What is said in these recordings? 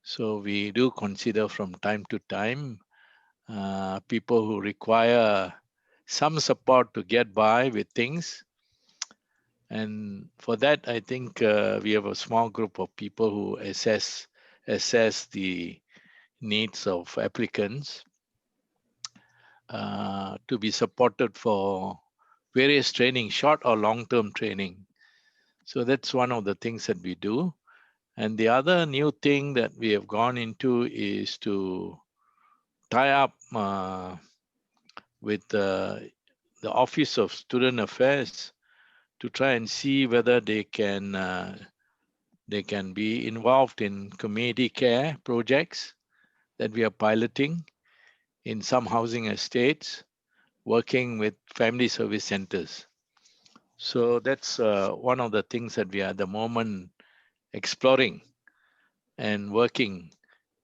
So we do consider from time to time people who require some support to get by with things. And for that, I think we have a small group of people who assess the needs of applicants to be supported for various training, short or long-term training. So that's one of the things that we do. And the other new thing that we have gone into is to tie up with the Office of Student Affairs to try and see whether they can be involved in community care projects that we are piloting in some housing estates, working with family service centers. So that's one of the things that we are at the moment exploring and working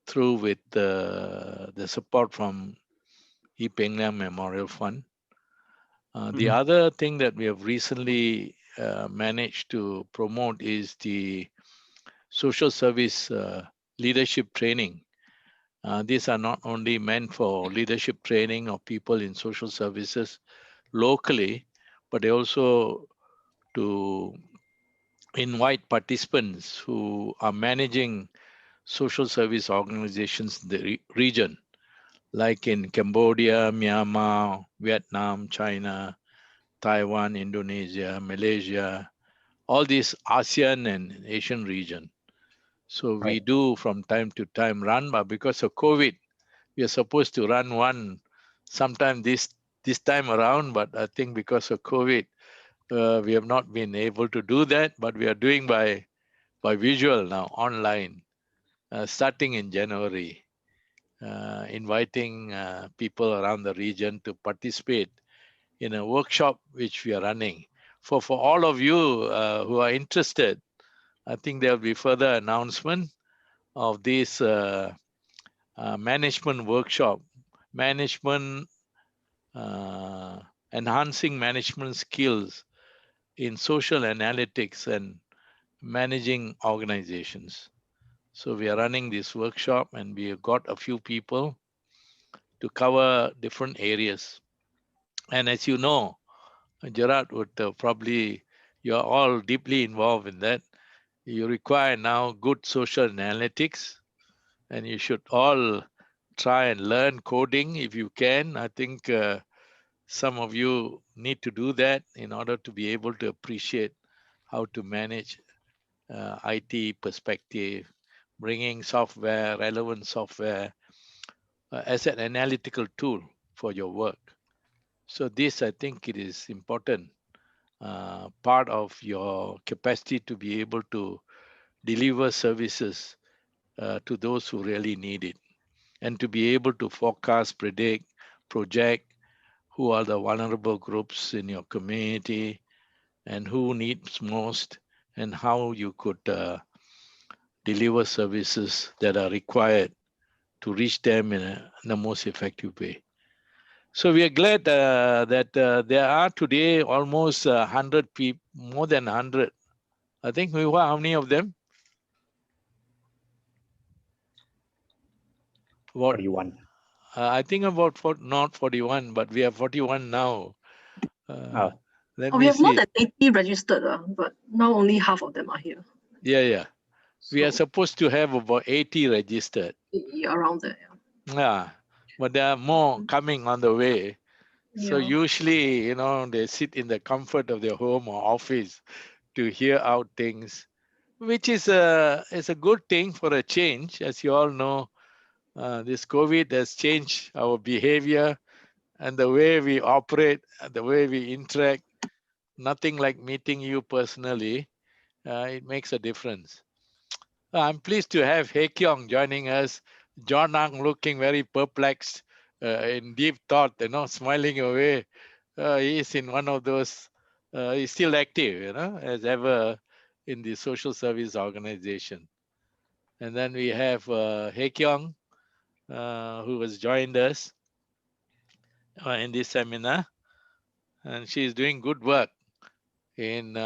through with the support from EPLMF Memorial Fund. The other thing that we have recently managed to promote is the social service leadership training. These are not only meant for leadership training of people in social services locally, but they also to invite participants who are managing social service organizations in the region, like in Cambodia, Myanmar, Vietnam, China, Taiwan, Indonesia, Malaysia, all these ASEAN and Asian region. So we do from time to time run, but because of COVID, we are supposed to run one sometime this time around, but I think because of COVID, we have not been able to do that, but we are doing by visual now, online, starting in January, inviting people around the region to participate in a workshop which we are running. For all of you who are interested, I think there will be further announcement of this management workshop, management, enhancing management skills in social analytics and managing organizations. So we are running this workshop and we have got a few people to cover different areas. And as you know, Gerard would probably, you're all deeply involved in that. You require now good social analytics, and you should all try and learn coding if you can. I think some of you need to do that in order to be able to appreciate how to manage IT perspective, bringing software, relevant software as an analytical tool for your work. So this, I think it is important part of your capacity to be able to deliver services to those who really need it, and to be able to forecast, predict, project who are the vulnerable groups in your community and who needs most, and how you could deliver services that are required to reach them in the most effective way. So we are glad that there are today almost 100 people, more than 100. I think we were, how many of them? What? 41. I think about not 41, but we have 41 now. Let we me have more see. than 80 registered, but now only half of them are here. Yeah. So, We are supposed to have about 80 registered. Around there. Yeah, but there are more coming on the way. So Yeah. usually, they sit in the comfort of their home or office to hear out things, which is a good thing for a change. As you all know, this COVID has changed our behavior and the way we operate, the way we interact. Nothing like meeting you personally. It makes a difference. I'm pleased to have He Kyong joining us. John Ang looking very perplexed, in deep thought, smiling away. He's in one of those, he's still active, as ever in the social service organization. And then we have He Kyong, who has joined us in this seminar. And she's doing good work in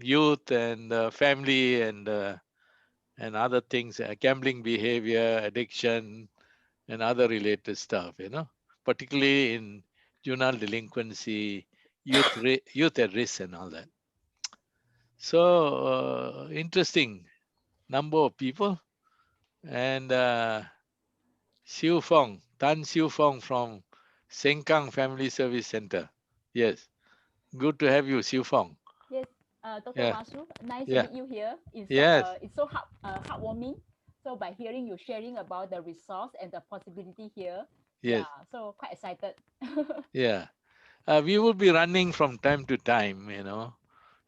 youth and family and and other things, gambling behavior, addiction, and other related stuff, particularly in juvenile delinquency, youth at risk, and all that. So interesting number of people. And Tan Siu Fong from Sengkang Family Service Center. Yes, good to have you, Siu Fong. Yes, Dr. Yeah, Vasoo, nice to yeah, meet you here. yes, It's so heartwarming. So by hearing you sharing about the resource and the possibility here, yes, yeah, so quite excited. yeah. We will be running from time to time,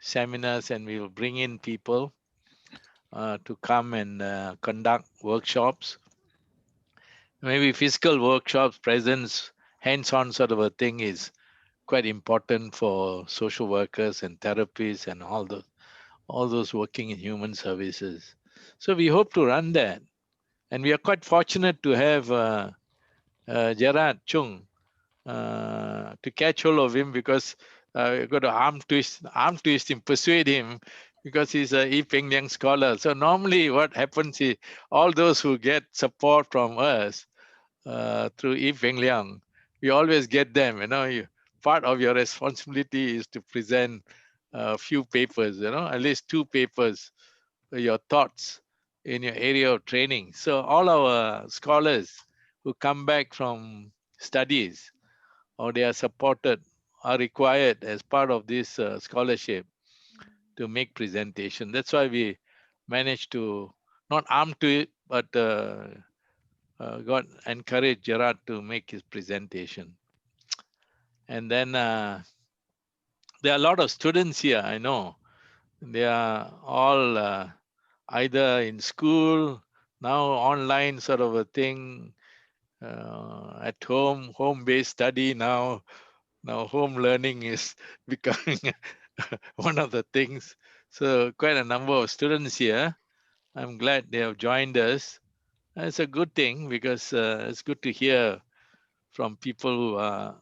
seminars, and we will bring in people to come and conduct workshops, maybe physical workshops, presence, hands-on sort of a thing is quite important for social workers and therapists and all those working in human services. So we hope to run that, and we are quite fortunate to have Gerard, Chung, to catch hold of him, because we've got to arm twist him, persuade him, because he's a E. Peng Liang scholar. So normally what happens is all those who get support from us through E. Peng Liang, we always get them. Part of your responsibility is to present a few papers, at least 2 papers, your thoughts in your area of training. So all our scholars who come back from studies, or they are supported, are required as part of this scholarship to make presentation. That's why we managed to not arm to it, but got encouraged Gerard to make his presentation. And then there are a lot of students here, I know. They are all either in school, now online sort of a thing, at home-based study now. Now home learning is becoming one of the things. So quite a number of students here. I'm glad they have joined us. It's a good thing, because it's good to hear from people who are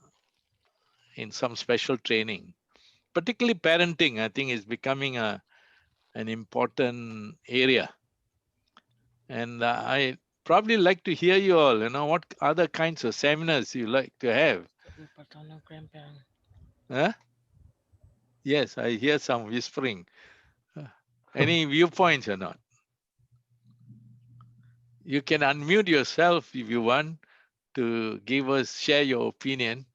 in some special training. Particularly parenting, I think, is becoming an important area. And I probably like to hear you all, what other kinds of seminars you like to have. Paternal grandparent. Huh? Yes, I hear some whispering. Any viewpoints or not? You can unmute yourself if you want to share your opinion,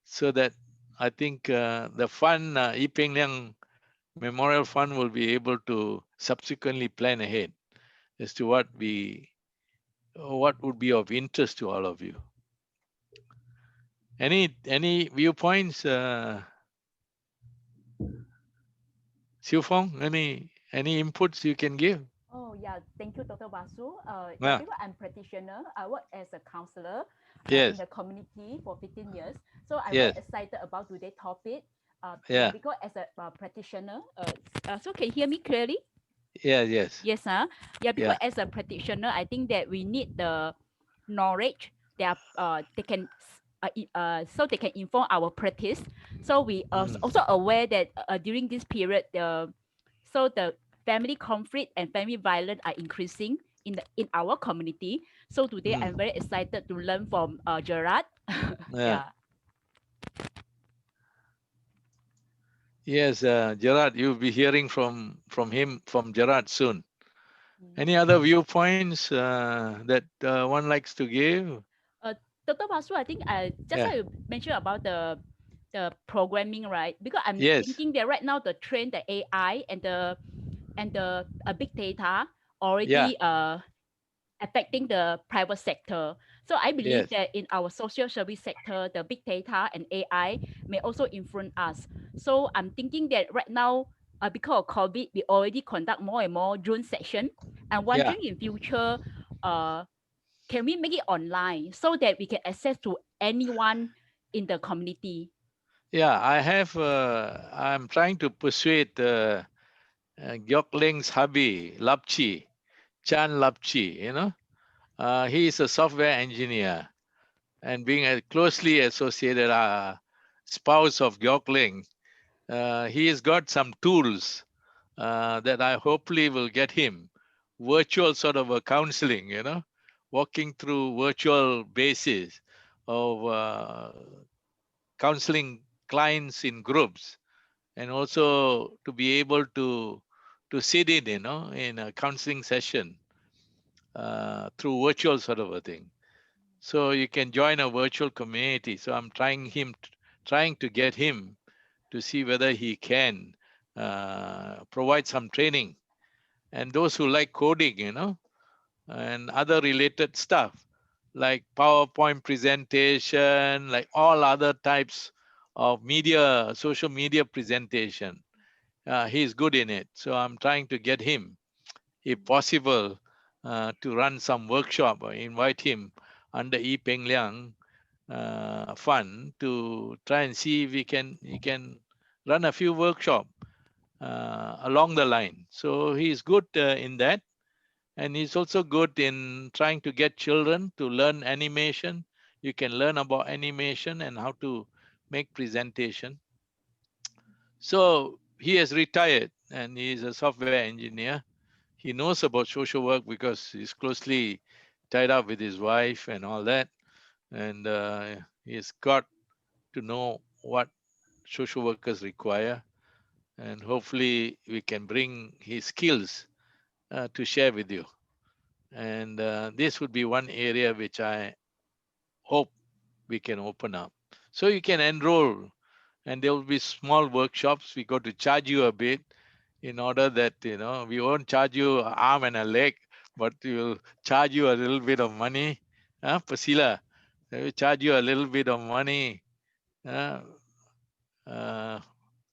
so that I think the fund, Yi Peng Liang Memorial Fund, will be able to subsequently plan ahead as to what would be of interest to all of you. Any viewpoints, Xiu Fong? Any inputs you can give? Oh yeah, thank you, Dr. Vasoo. Yeah, Yeah. because I'm practitioner, I work as a counselor in Yes. the community for 15 years. So I'm very Yes. excited about today's topic. Yeah. Because as a practitioner, so can you hear me clearly? Yeah. Yes. Yes, yeah, because Yeah. as a practitioner, I think that we need the knowledge that they can so they can inform our practice. So we are Mm. also aware that during this period, so the family conflict and family violence are increasing in our community. So today Mm. I'm very excited to learn from Gerard. Yeah. Yeah. Yes, Gerard, you'll be hearing from Gerard soon. Mm. Any other viewpoints that one likes to give? Dr. Vasu, I think just Yeah. like you mentioned about the programming, right? Because I'm Yes. thinking that right now the trend, the AI and the big data Yeah. already affecting the private sector. So I believe Yes. that in our social service sector, the big data and AI may also influence us. So I'm thinking that right now, because of COVID, we already conduct more and more June session. I'm Yeah. wondering in future, uh, can we make it online so that we can access to anyone in the community? Yeah. I'm trying to persuade Gyok Ling's hubby, Chan Lapchi. He is a software engineer, and being a closely associated spouse of Gyok Ling, he has got some tools that I hopefully will get him virtual sort of a counseling, walking through virtual basis of counseling clients in groups, and also to be able to sit in, in a counseling session through virtual sort of a thing. So you can join a virtual community. So I'm trying to get him to see whether he can provide some training. And those who like coding, and other related stuff like PowerPoint presentation, like all other types of media, social media presentation. He's good in it. So I'm trying to get him, if possible, to run some workshop or invite him under Liang fund to try and see if he can run a few workshops along the line. So he's good in that. And he's also good in trying to get children to learn animation. You can learn about animation and how to make presentation. So he has retired and he is a software engineer. He knows about social work because he's closely tied up with his wife and all that. And he's got to know what social workers require. And hopefully we can bring his skills to share with you. And this would be one area which I hope we can open up. So you can enroll, and there will be small workshops. We got to charge you a bit in order that, we won't charge you an arm and a leg, but we'll charge you a little bit of money. Pasila, we charge you a little bit of money. Vele,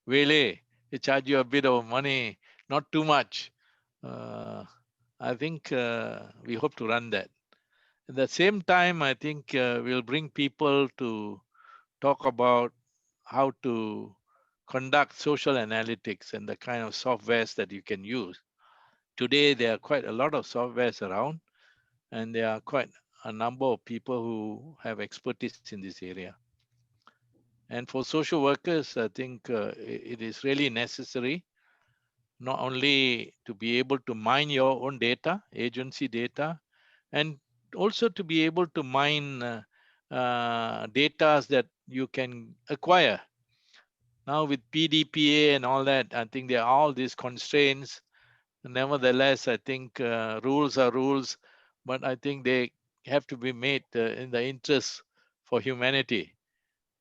we charge you a bit of money, not too much. I think we hope to run that. At the same time, I think we'll bring people to talk about how to conduct social analytics and the kind of softwares that you can use. Today, there are quite a lot of softwares around, and there are quite a number of people who have expertise in this area. And for social workers, I think it is really necessary not only to be able to mine your own data, agency data, and also to be able to mine data that you can acquire. Now with PDPA and all that, I think there are all these constraints. Nevertheless, I think rules are rules, but I think they have to be made in the interest for humanity.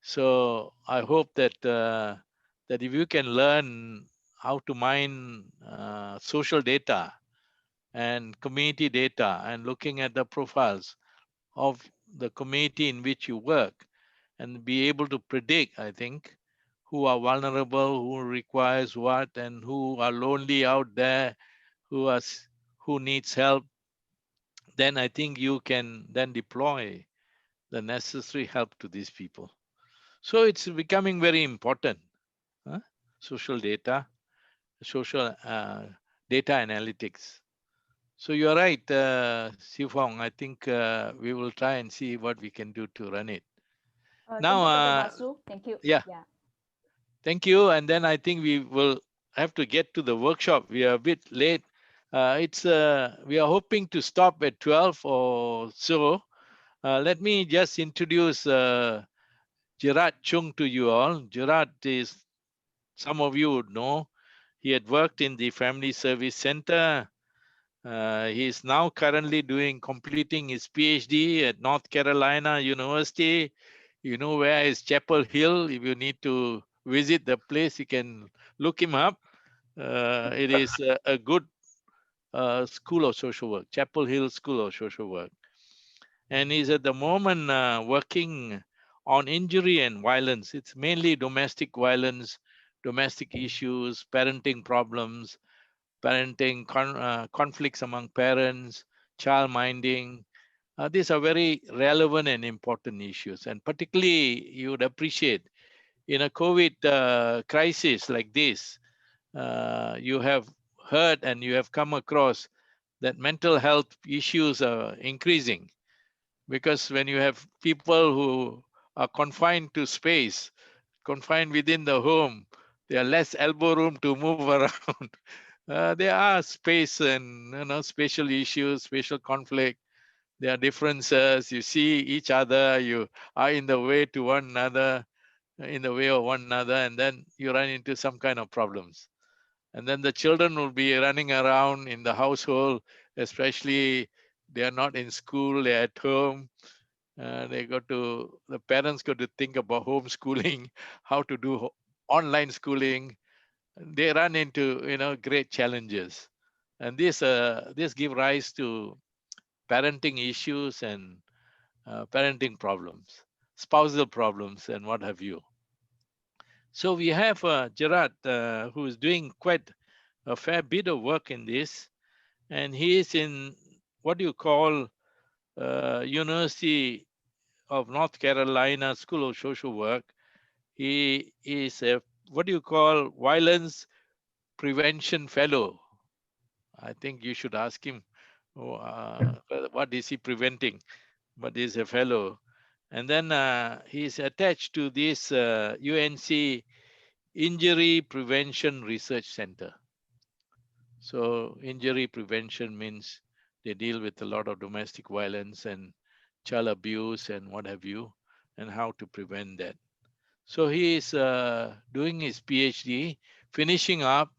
So I hope that that if you can learn how to mine social data and community data and looking at the profiles of the community in which you work and be able to predict, I think, who are vulnerable, who requires what, and who are lonely out there, who needs help, then I think you can then deploy the necessary help to these people. So it's becoming very important. Social data, social data analytics. So you're right, Sifong. I think we will try and see what we can do to run it. Now, thank you, Dr. Vasoo. Thank you. Yeah. Thank you. And then I think we will have to get to the workshop. We are a bit late. We are hoping to stop at 12 or so. Let me just introduce Gerard Chung to you all. Gerard is, some of you would know, he had worked in the Family Service Center. He is now currently completing his PhD at North Carolina University. You know where is Chapel Hill. If you need to visit the place, you can look him up. It is a good school of social work, Chapel Hill School of Social Work. And he's at the moment working on injury and violence. It's mainly domestic violence, domestic issues, parenting problems, parenting conflicts among parents, child minding. These are very relevant and important issues. And particularly, you would appreciate in a COVID crisis like this, you have heard and you have come across that mental health issues are increasing, because when you have people who are confined to space, confined within the home, there are less elbow room to move around. there are space and spatial issues, spatial conflict. There are differences. You see each other. You are in the way to one another, in the way of one another, and then you run into some kind of problems. And then the children will be running around in the household, especially they are not in school, they're at home. The parents got to think about homeschooling, how to do online schooling. They run into great challenges, and this give rise to parenting issues and parenting problems, spousal problems, and what have you. So we have Gerard, who is doing quite a fair bit of work in this, and he is in what you call University of North Carolina School of Social Work. He is a what do you call violence prevention fellow. I think you should ask him what is he preventing, but he's a fellow. And then he's attached to this UNC Injury Prevention Research Center. So injury prevention means they deal with a lot of domestic violence and child abuse and what have you, and how to prevent that. So he is doing his PhD, finishing up.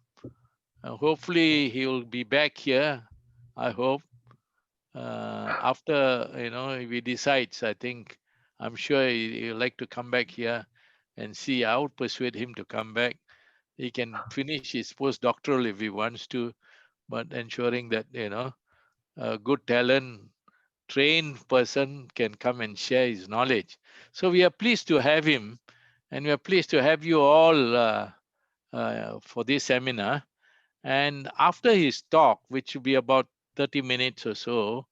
Hopefully he will be back here, I hope, after, if he decides. I'm sure he'll like to come back here and see. I would persuade him to come back. He can finish his postdoctoral if he wants to, but ensuring that, a good talent, trained person can come and share his knowledge. So we are pleased to have him, and we are pleased to have you all for this seminar. And after his talk, which will be about 30 minutes or so,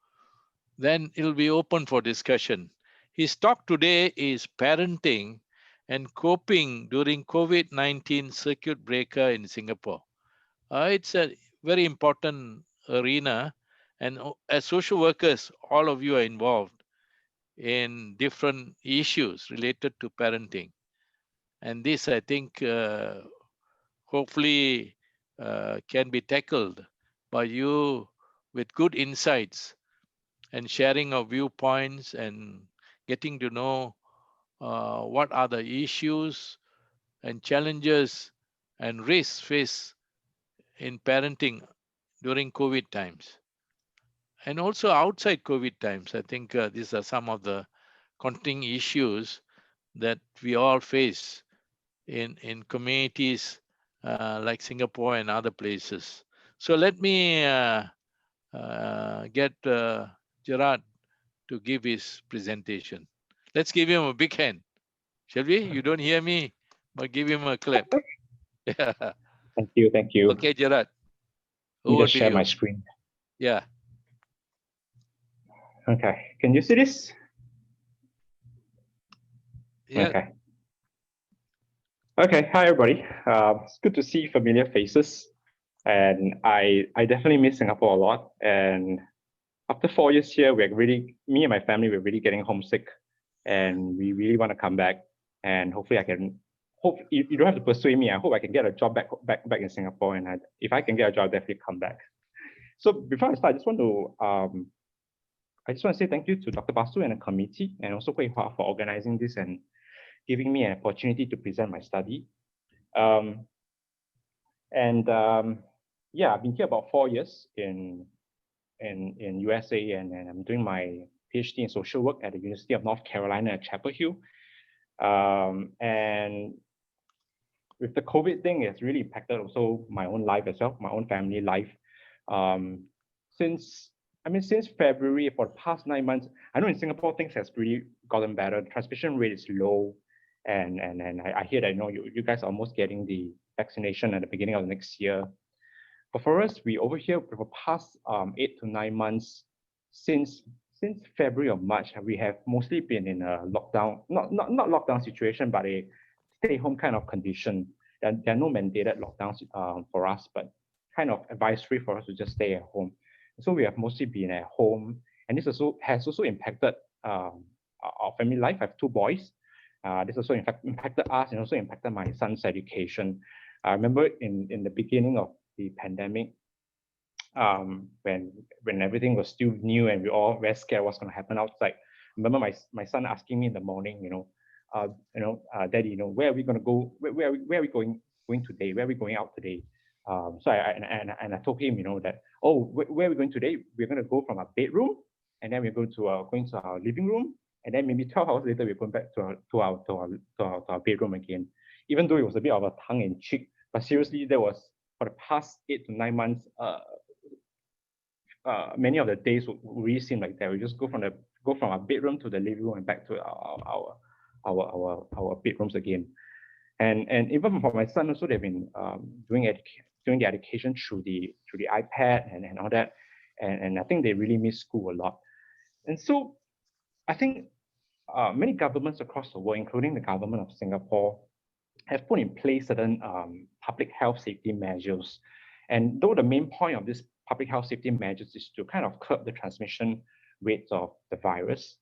then it'll be open for discussion. His talk today is Parenting and Coping During COVID-19 Circuit Breaker in Singapore. It's a very important arena, and as social workers, all of you are involved in different issues related to parenting. And this, I think, hopefully can be tackled by you with good insights and sharing of viewpoints and getting to know what are the issues and challenges and risks faced in parenting during COVID times. And also outside COVID times, I think these are some of the continuing issues that we all face in communities like Singapore and other places. So let me get Gerard to give his presentation. Let's give him a big hand, shall we? You don't hear me, but give him a clap. Thank you, thank you. Okay, Gerard. Let me Over just to share you. my screen. Yeah. Okay, can you see this? Yeah. Okay. Okay, hi everybody. It's good to see familiar faces. And I definitely miss Singapore a lot. And after 4 years here, me and my family, we're really getting homesick. And we really want to come back. And hopefully you don't have to persuade me. I hope I can get a job back in Singapore. And if I can get a job, I'll definitely come back. So before I start, I just want to say thank you to Dr. Vasoo and the committee, and also Hui Hua for organizing this and giving me an opportunity to present my study. Yeah, I've been here about 4 years in USA, and I'm doing my PhD in social work at the University of North Carolina at Chapel Hill. And with the COVID thing, it's really impacted also my own life as well, my own family life. Since February, for the past 9 months, I know in Singapore things has really gotten better. The transmission rate is low, and I hear that you guys are almost getting the vaccination at the beginning of next year. But for us, we over here for the past 8 to 9 months, since February or March, we have mostly been in a lockdown, not lockdown situation, but a stay-home kind of condition. There are no mandated lockdowns for us, but kind of advisory for us to just stay at home. So we have mostly been at home, and this has also impacted our family life. I have 2 boys. This also impacted us and also impacted my son's education. I remember in the beginning of the pandemic, when everything was still new and we all very scared what's going to happen outside. I remember my son asking me in the morning, Daddy, where are we going to go? Where are we going today? Where are we going out today? So I told him, that, where are we going today? We're going to go from our bedroom, and then we're going to our living room, and then maybe 12 hours later we're going back to our bedroom again. Even though it was a bit of a tongue in cheek, but seriously, there was, for the past 8 to 9 months, many of the days would really seem like that. We just go from our bedroom to the living room and back to our bedrooms again. And even for my son also, they've been doing the education through the iPad and all that. And I think they really miss school a lot. And so I think many governments across the world, including the government of Singapore, have put in place certain public health safety measures. And though the main point of this public health safety measures is to kind of curb the transmission rates of the virus,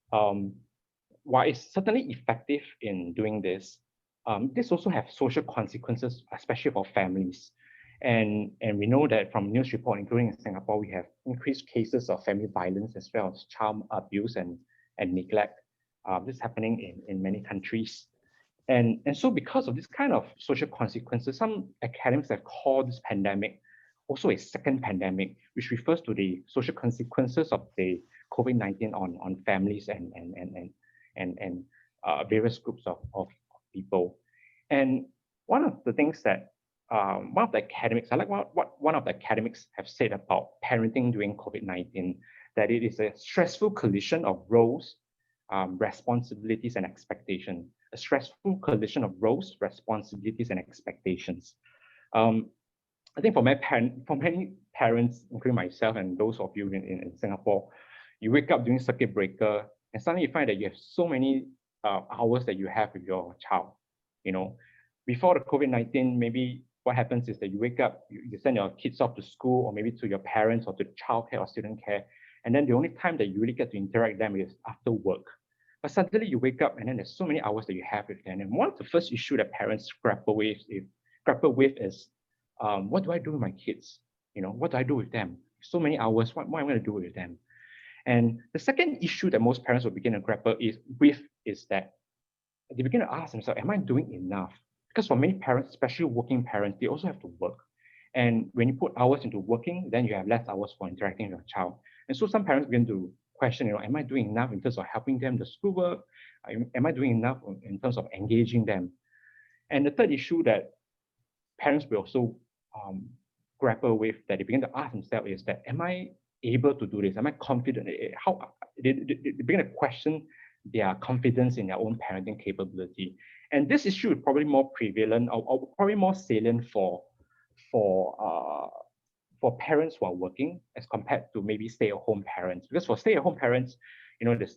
while it's certainly effective in doing this, this also has social consequences, especially for families. And we know that from news report, including in Singapore, we have increased cases of family violence as well as child abuse and neglect. This is happening in many countries. And so because of this kind of social consequences, some academics have called this pandemic also a second pandemic, which refers to the social consequences of the COVID-19 on families and various groups of people. And one of the things that one of the academics, I like what one of the academics have said about parenting during COVID-19, that it is a stressful collision of roles, responsibilities, and expectations. A stressful collision of roles, responsibilities, and expectations. I think for many parents, including myself and those of you in Singapore, you wake up during circuit breaker and suddenly you find that you have so many hours that you have with your child. Before the COVID-19, maybe what happens is that you wake up, you send your kids off to school or maybe to your parents or to childcare or student care. And then the only time that you really get to interact with them is after work. But suddenly you wake up and then there's so many hours that you have with them. And one of the first issues that parents grapple with is, what do I do with my kids? What do I do with them? So many hours, what am I going to do with them? And the second issue that most parents will begin to grapple with is that they begin to ask themselves, am I doing enough? Because for many parents, especially working parents, they also have to work. And when you put hours into working, then you have less hours for interacting with your child. And so some parents begin to question, am I doing enough in terms of helping them the schoolwork? Am I doing enough in terms of engaging them? And the third issue that parents will also grapple with, that they begin to ask themselves, is that, am I able to do this? Am I confident? How they begin to question their confidence in their own parenting capability. And this issue is probably more prevalent or probably more salient for parents who are working as compared to maybe stay-at-home parents. Because for stay-at-home parents,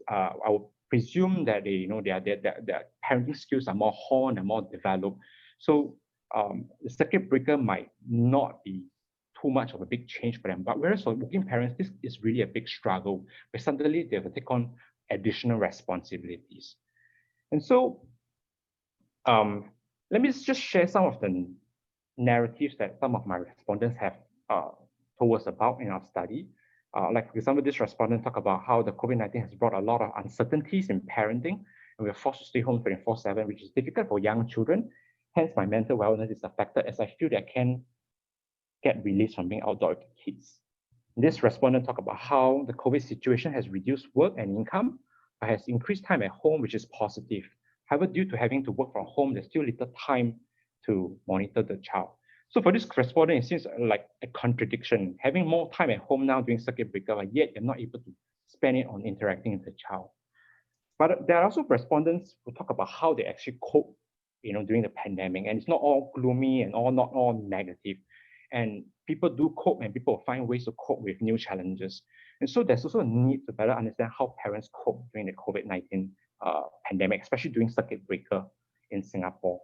I would presume that their parenting skills are more honed and more developed. So the circuit breaker might not be too much of a big change for them. But whereas for working parents, this is really a big struggle, where suddenly they have to take on additional responsibilities. And so let me just share some of the narratives that some of my respondents have told us about in our study. Like for example, this respondent talked about how the COVID-19 has brought a lot of uncertainties in parenting, and we're forced to stay home 24/7, which is difficult for young children. Hence, my mental wellness is affected, as I feel that I can get released from being outdoor with the kids. This respondent talked about how the COVID situation has reduced work and income, but has increased time at home, which is positive. However, due to having to work from home, there's still little time to monitor the child. So for this respondent, it seems like a contradiction. Having more time at home now during circuit breaker, but yet you're not able to spend it on interacting with the child. But there are also respondents who talk about how they actually cope, during the pandemic, and it's not all gloomy and not all negative. And people do cope, and people find ways to cope with new challenges. And so there's also a need to better understand how parents cope during the COVID-19 pandemic, especially during circuit breaker in Singapore.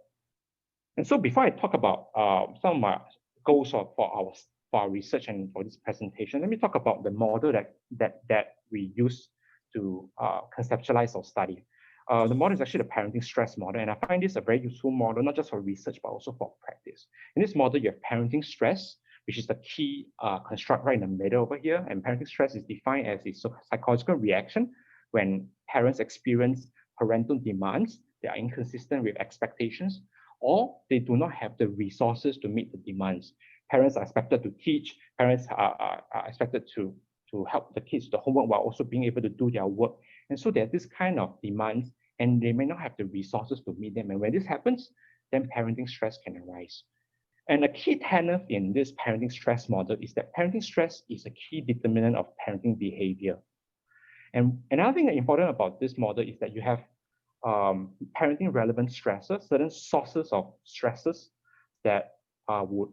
And so before I talk about some of my goals for our research and for this presentation, let me talk about the model that we use to conceptualize our study. The model is actually the parenting stress model, and I find this a very useful model, not just for research, but also for practice. In this model, you have parenting stress, which is the key construct right in the middle over here. And parenting stress is defined as a psychological reaction when parents experience parental demands that are inconsistent with expectations, or they do not have the resources to meet the demands. Parents are expected to teach, parents are expected to help the kids with the homework while also being able to do their work. And so there's this kind of demands, and they may not have the resources to meet them. And when this happens, then parenting stress can arise. And a key tenet in this parenting stress model is that parenting stress is a key determinant of parenting behavior. And another thing that's important about this model is that you have parenting relevant stressors, certain sources of stresses that would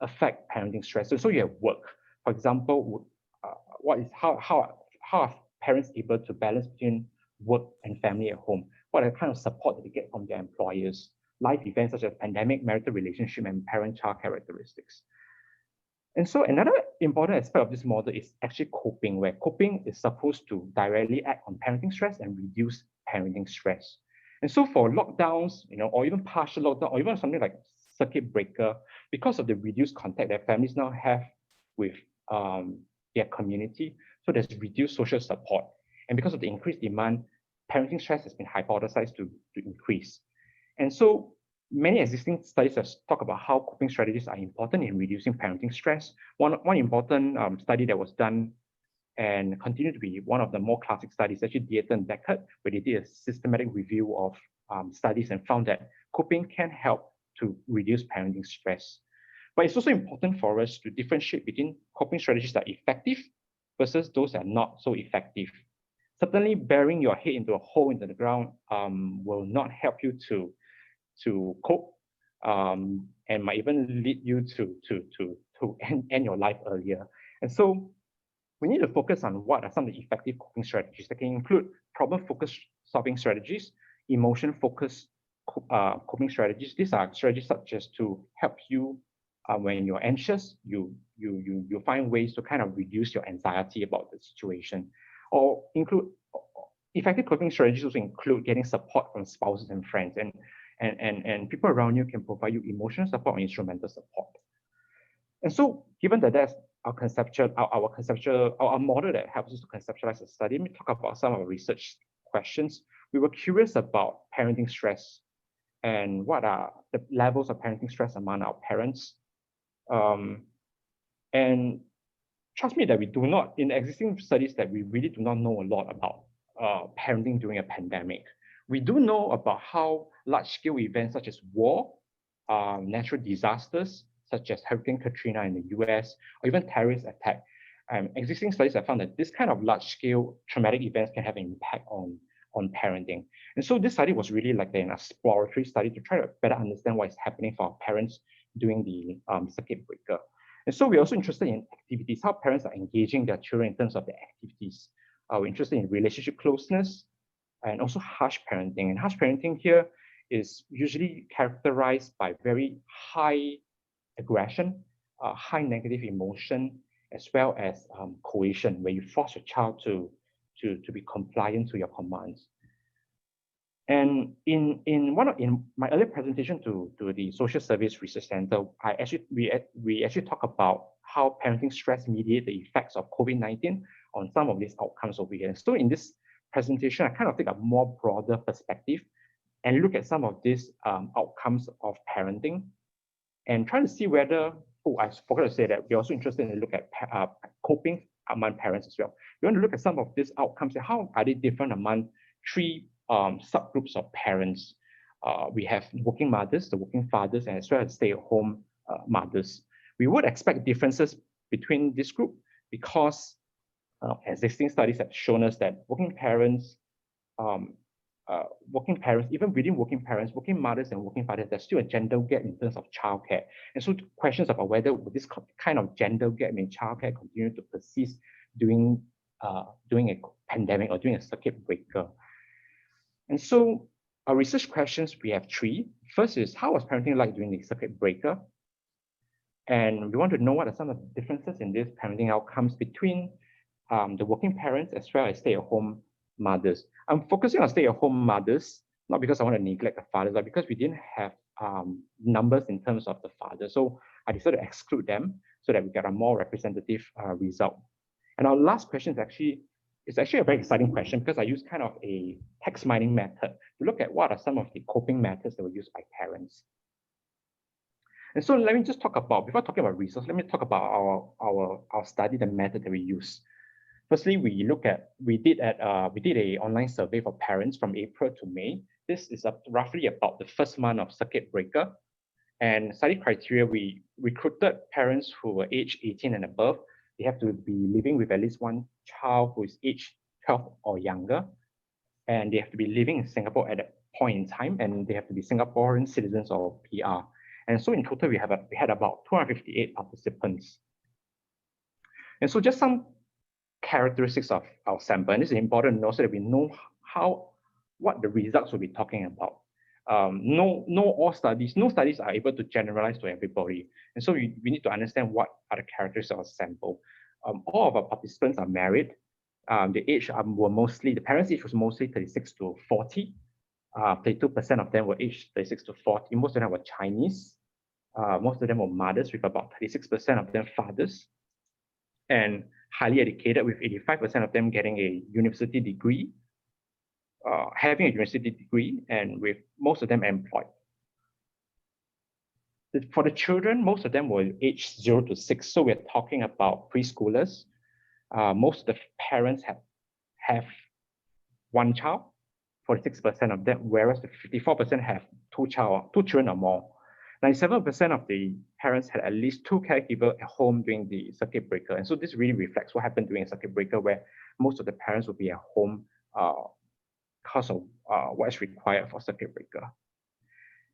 affect parenting stress. So you have work. For example, how are parents able to balance between work and family at home? What are the kind of support that they get from their employers? Life events such as pandemic, marital relationship, and parent-child characteristics. And so another important aspect of this model is actually coping, where coping is supposed to directly act on parenting stress and reduce parenting stress. And so for lockdowns, or even partial lockdown, or even something like circuit breaker, because of the reduced contact that families now have with their community, so there's reduced social support. And because of the increased demand, parenting stress has been hypothesized to increase. And so many existing studies have talked about how coping strategies are important in reducing parenting stress. One important study that was done and continued to be one of the more classic studies, actually Dieter and Beckert, where they did a systematic review of studies and found that coping can help to reduce parenting stress. But it's also important for us to differentiate between coping strategies that are effective versus those that are not so effective. Certainly, burying your head into a hole into the ground will not help you to cope, and might even lead you to end your life earlier. And so we need to focus on what are some of the effective coping strategies that can include problem-focused solving strategies, emotion-focused coping strategies. These are strategies such as to help you when you're anxious, you find ways to kind of reduce your anxiety about the situation. Or include effective coping strategies also include getting support from spouses and friends, and people around you can provide you emotional support or instrumental support. And so, given that that's our model that helps us to conceptualize the study, let me talk about some of the research questions. We were curious about parenting stress and what are the levels of parenting stress among our parents. And trust me that we do not, in existing studies, that we really do not know a lot about parenting during a pandemic. We do know about how large-scale events such as war, natural disasters, such as Hurricane Katrina in the US, or even terrorist attack. Existing studies have found that this kind of large-scale traumatic events can have an impact on parenting. And so this study was really like an exploratory study to try to better understand what is happening for our parents during the circuit breaker. And so we're also interested in activities, how parents are engaging their children in terms of their activities. We're interested in relationship closeness and also harsh parenting. And harsh parenting here is usually characterized by very high aggression, high negative emotion, as well as coercion, where you force your child to be compliant to your commands. And in my earlier presentation to the Social Service Research Center, we actually talk about how parenting stress mediates the effects of COVID-19 on some of these outcomes over here. So in this presentation, I kind of take a more broader perspective and look at some of these outcomes of parenting and try to see whether, I forgot to say that we're also interested in look at coping among parents as well. We want to look at some of these outcomes and how are they different among three subgroups of parents. We have working mothers, the working fathers, and as well as stay-at-home mothers. We would expect differences between this group because existing studies have shown us that working parents, even within working parents, working mothers and working fathers, there's still a gender gap in terms of childcare. And so questions about whether this kind of gender gap in childcare continue to persist during a pandemic or during a circuit breaker. And so our research questions, we have three. First is, how was parenting like during the circuit breaker? And we want to know what are some of the differences in these parenting outcomes between the working parents as well as stay-at-home mothers. I'm focusing on stay-at-home mothers, not because I want to neglect the fathers, but because we didn't have numbers in terms of the fathers. So I decided to exclude them. So so that we get a more representative result. And our last question is actually a very exciting question because I use kind of a text mining method to look at what are some of the coping methods that were used by parents. And so let me just talk about, before talking about results, let me talk about our study, the method that we use. Firstly, we did a online survey for parents from April to May. This is roughly about the first month of circuit breaker. And study criteria, we recruited parents who were aged 18 and above. They have to be living with at least one child who is aged 12 or younger. And they have to be living in Singapore at that point in time, and they have to be Singaporean citizens or PR. And so in total, we had about 258 participants. And so just some characteristics of our sample, and this is important to know so that we know what the results we'll be talking about. No studies are able to generalize to everybody. And so we need to understand what are the characteristics of our sample. All of our participants are married. The parents' age was mostly 36 to 40. 32% of them were aged 36 to 40. Most of them were Chinese. Most of them were mothers, with about 36% of them fathers. And highly educated, with 85% of them getting a university degree, having a university degree, and with most of them employed. For the children, most of them were aged 0 to 6. So we're talking about preschoolers. Most of the parents have one child, 46% of them, whereas the 54% have two children or more. 97% of the parents had at least 2 caregivers at home during the circuit breaker. And so this really reflects what happened during a circuit breaker, where most of the parents will be at home because of what is required for circuit breaker.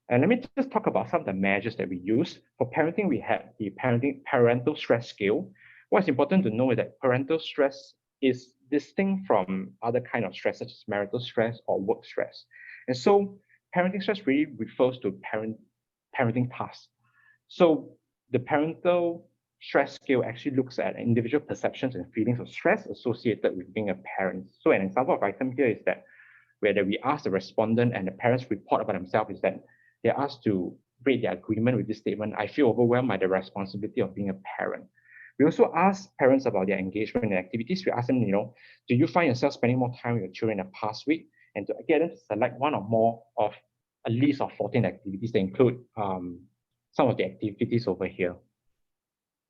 And let me just talk about some of the measures that we use. For parenting, we have the parental stress scale. What's important to know is that parental stress is distinct from other kind of stress, such as marital stress or work stress. And so parenting stress really refers to parenting tasks. So the parental stress scale actually looks at individual perceptions and feelings of stress associated with being a parent. So an example of item here is that whether we ask the respondent and the parents report about themselves is that they're asked to rate their agreement with this statement: I feel overwhelmed by the responsibility of being a parent. We also ask parents about their engagement in activities. We ask them, do you find yourself spending more time with your children in the past week? And to get them to select one or more of a list of 14 activities that include some of the activities over here: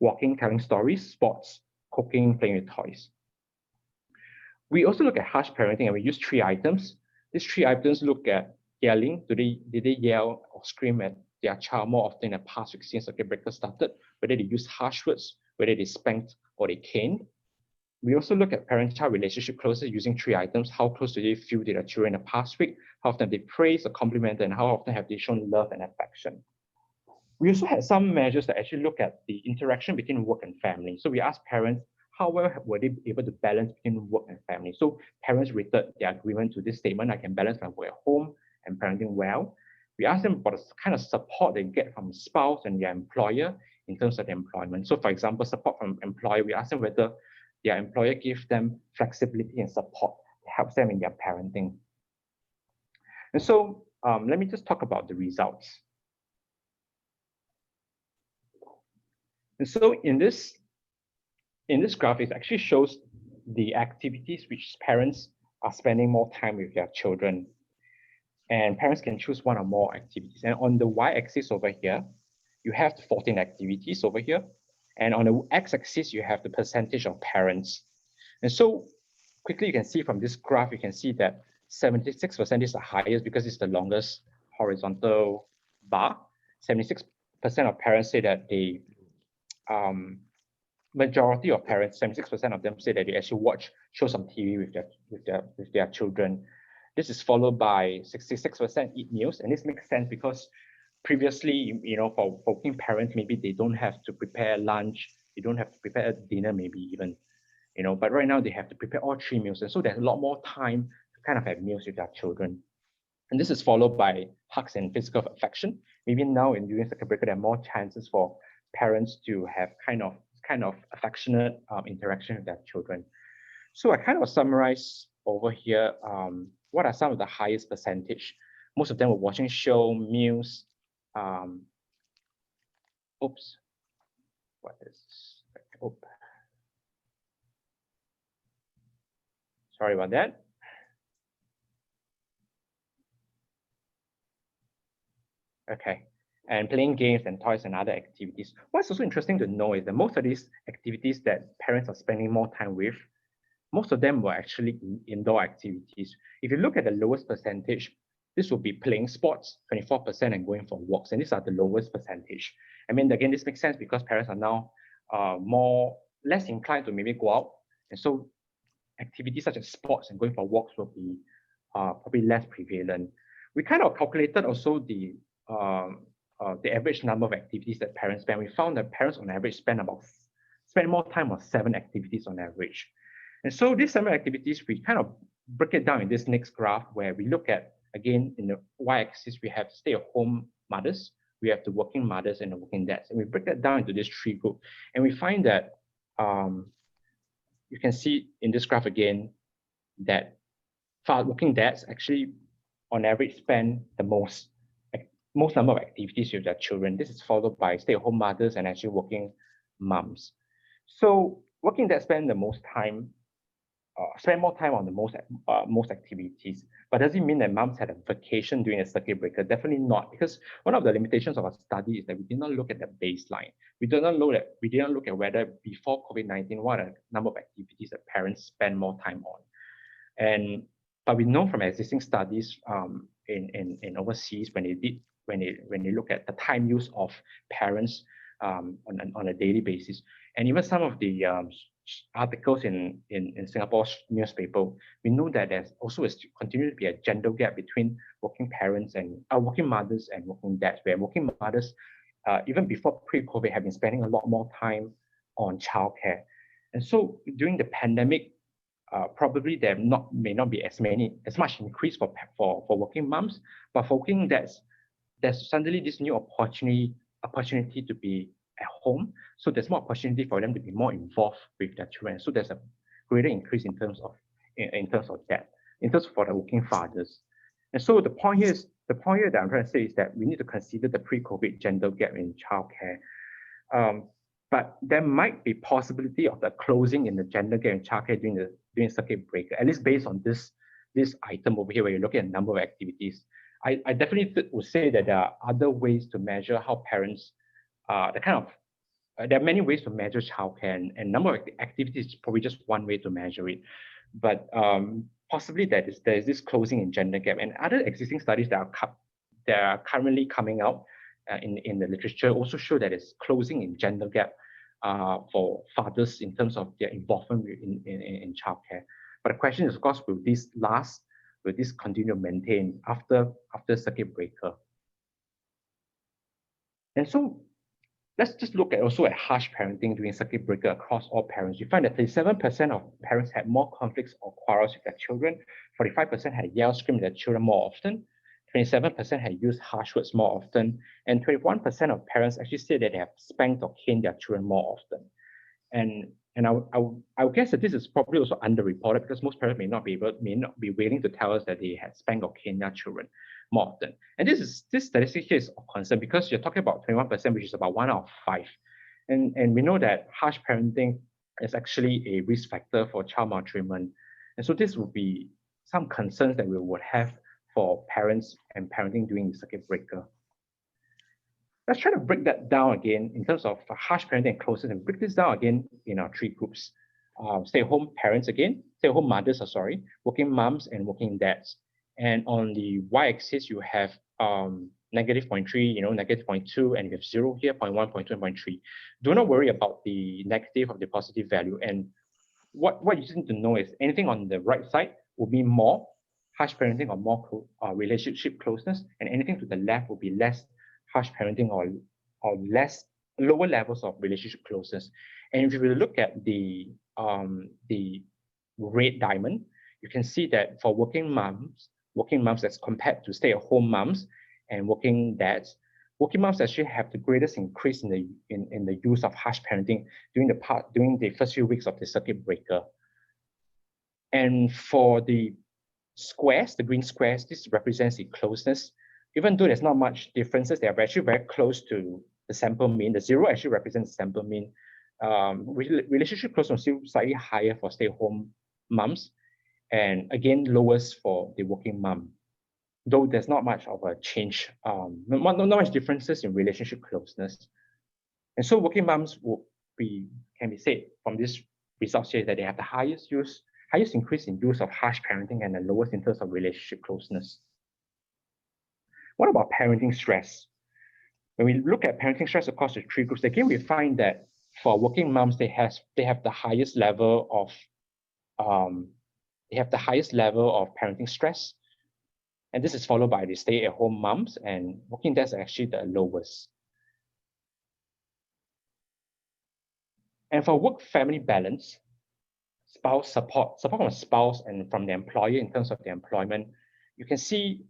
walking, telling stories, sports, cooking, playing with toys. We also look at harsh parenting, and we use 3 items. These 3 items look at yelling. Did they yell or scream at their child more often in the past week since circuit breaker started? Whether they use harsh words, whether they spanked or they caned. We also look at parent-child relationship closeness using 3 items. How close do they feel to their children in the past week? How often they praise or compliment, and how often have they shown love and affection? We also had some measures that actually look at the interaction between work and family. So we asked parents, how well were they able to balance between work and family? So parents rated their agreement to this statement: I can balance my work at home and parenting well. We asked them about the kind of support they get from spouse and their employer in terms of employment. So for example, support from employer, we asked them whether their employer gives them flexibility and support that helps them in their parenting. And so let me just talk about the results. And so in this graph, it actually shows the activities which parents are spending more time with their children. And parents can choose one or more activities. And on the y-axis over here, you have 14 activities over here. And on the x-axis, you have the percentage of parents. And so quickly, you can see from this graph, you can see that 76% is the highest because it's the longest horizontal bar. 76% of parents say that they, majority of parents, 76% of them say that they actually show some TV with their children. This is followed by 66% eat meals. And this makes sense because previously, for working parents, maybe they don't have to prepare lunch, they don't have to prepare dinner, maybe even, but right now they have to prepare all 3 meals. And so there's a lot more time to kind of have meals with their children. And this is followed by hugs and physical affection. Maybe now during circuit breaker, there are more chances for parents to have kind of affectionate interaction with their children. So I kind of summarize over here, what are some of the highest percentage? Most of them were watching show, meals. Oops, what is this? Oh. Sorry about that. Okay, and playing games and toys and other activities. What's also interesting to know is that most of these activities that parents are spending more time with, most of them were actually indoor activities. If you look at the lowest percentage, this will be playing sports, 24%, and going for walks. And these are the lowest percentage. I mean, again, this makes sense because parents are now less inclined to maybe go out. And so activities such as sports and going for walks will be probably less prevalent. We kind of calculated also the average number of activities that parents spend. We found that parents on average spend more time on 7 activities on average. And so these 7 activities, we kind of break it down in this next graph where we look at, again, in the y-axis, we have stay-at-home mothers, we have the working mothers and the working dads. And we break that down into these 3 groups. And we find that you can see in this graph again that working dads actually on average spend the most number of activities with their children. This is followed by stay-at-home mothers and actually working moms. So working dads spend the most time, spend more time on the most activities. But does it mean that moms had a vacation during a circuit breaker? Definitely not, because one of the limitations of our study is that we did not look at the baseline. We didn't look at whether before COVID-19, what are the number of activities that parents spend more time on. But we know from existing studies in overseas when they look at the time use of parents on a daily basis, and even some of the articles in Singapore's newspaper, we know that there's also continues to be a gender gap between working parents and working mothers and working dads, where working mothers, even before pre-COVID, have been spending a lot more time on childcare. And so during the pandemic, probably there may not be as much increase for working moms, but for working dads, there's suddenly this new opportunity to be at home. So there's more opportunity for them to be more involved with their children. So there's a greater increase in terms of that, in terms for the working fathers. And so the point here that I'm trying to say is that we need to consider the pre-COVID gender gap in childcare. But there might be possibility of the closing in the gender gap in childcare during circuit breaker, at least based on this item over here where you're looking at number of activities. I definitely would say that there are other ways to measure how parents, there are many ways to measure childcare, and number of activities is probably just one way to measure it. But possibly there is this closing in gender gap, and other existing studies that are currently coming out in the literature also show that it's closing in gender gap for fathers in terms of their involvement in childcare. But the question is, of course, will this last? Will this continue to maintain after circuit breaker? And so let's just look at harsh parenting during circuit breaker across all parents. You find that 37% of parents had more conflicts or quarrels with their children, 45% had yelled, screamed at their children more often, 27% had used harsh words more often, and 21% of parents actually said that they have spanked or caned their children more often. And I would guess that this is probably also underreported because most parents may not be willing to tell us that they had spanked or caned their children more often. And this statistic here is of concern because you're talking about 21%, which is about 1 out of 5. And we know that harsh parenting is actually a risk factor for child maltreatment. And so this would be some concerns that we would have for parents and parenting during the circuit breaker. Let's try to break that down again in terms of harsh parenting and closeness, and break this down again in our 3 groups. Stay-at-home parents again, stay-at-home mothers, working moms and working dads. And on the y-axis, you have negative 0.3, negative 0.2, and you have 0 here, 0.1, 0.2, and 0.3. Do not worry about the negative or the positive value. And what you just need to know is anything on the right side will be more harsh parenting or more relationship closeness, and anything to the left will be less harsh parenting or lower levels of relationship closeness. And if you will look at the red diamond, you can see that for working moms as compared to stay-at-home moms and working dads, working moms actually have the greatest increase in the use of harsh parenting during the first few weeks of the circuit breaker. And for the squares, the green squares, this represents the closeness. Even though there's not much differences, they are actually very close to the sample mean. The 0 actually represents the sample mean. relationship closeness still slightly higher for stay-at-home moms, and again lowest for the working mom. Though there's not much of a change, not much differences in relationship closeness. And so working moms can be said from this results here that they have the highest increase in use of harsh parenting and the lowest in terms of relationship closeness. What about parenting stress? When we look at parenting stress across the three groups, again, we find that for working moms, they have the highest level of parenting stress. And this is followed by the stay-at-home moms, and working dads are actually the lowest. And for work-family balance, spouse support from a spouse and from the employer in terms of the employment, you can see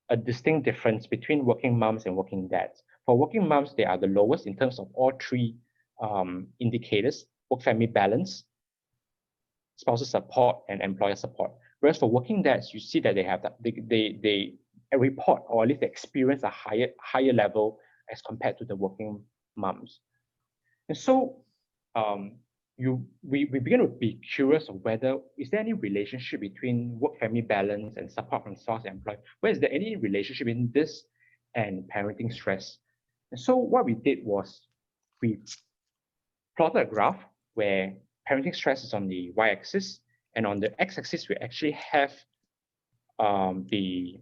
a distinct difference between working moms and working dads. For working moms, they are the lowest in terms of all three indicators: work-family balance, spousal support, and employer support. Whereas for working dads, you see that they have that they report, or at least experience, a higher level as compared to the working moms. And so we begin to be curious of whether is there any relationship between work-family balance and support from spouse and employer. Where is there any relationship in this and parenting stress? And so what we did was we plotted a graph where parenting stress is on the y-axis, and on the x-axis we actually have the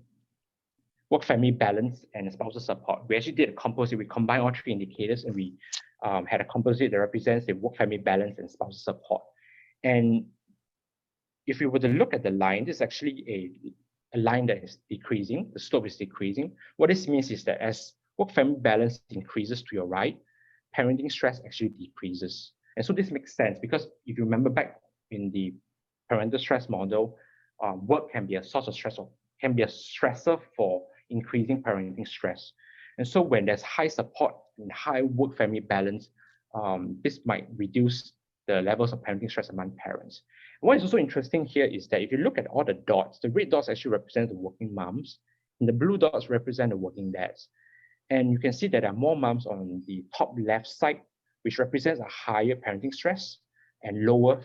work-family balance and spousal support. We actually did a composite. We combined all three indicators, and we had a composite that represents the work-family balance and spousal support. And if we were to look at the line, this is actually a line that is decreasing. The slope is decreasing. What this means is that as work-family balance increases to your right, parenting stress actually decreases. And so this makes sense because if you remember back in the parental stress model, work can be a source of stress, or can be a stressor for increasing parenting stress. And so when there's high support and high work-family balance, this might reduce the levels of parenting stress among parents. And what is also interesting here is that if you look at all the dots, the red dots actually represent the working moms, and the blue dots represent the working dads. And you can see that there are more moms on the top left side, which represents a higher parenting stress and lower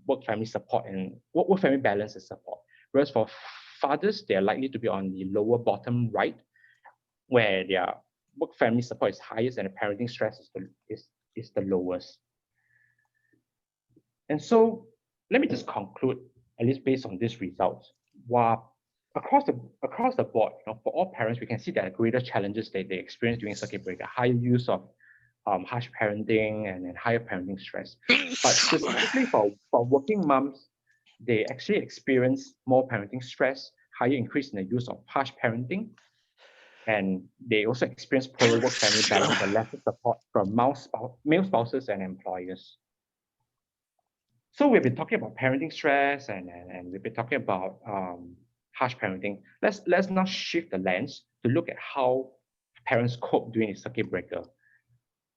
work-family support and work-family balance and support. Whereas for fathers, they are likely to be on the lower bottom right, where their work-family support is highest and the parenting stress is the lowest. And so let me just conclude, at least based on these results. While across the board, for all parents, we can see there are greater challenges that they experience during circuit breaker, higher use of harsh parenting and higher parenting stress. But specifically for working moms, they actually experience more parenting stress, higher increase in the use of harsh parenting, and they also experience poorer work-family balance and lesser support from male spouses and employers. So we've been talking about parenting stress and we've been talking about harsh parenting. Let's now shift the lens to look at how parents cope during a circuit breaker.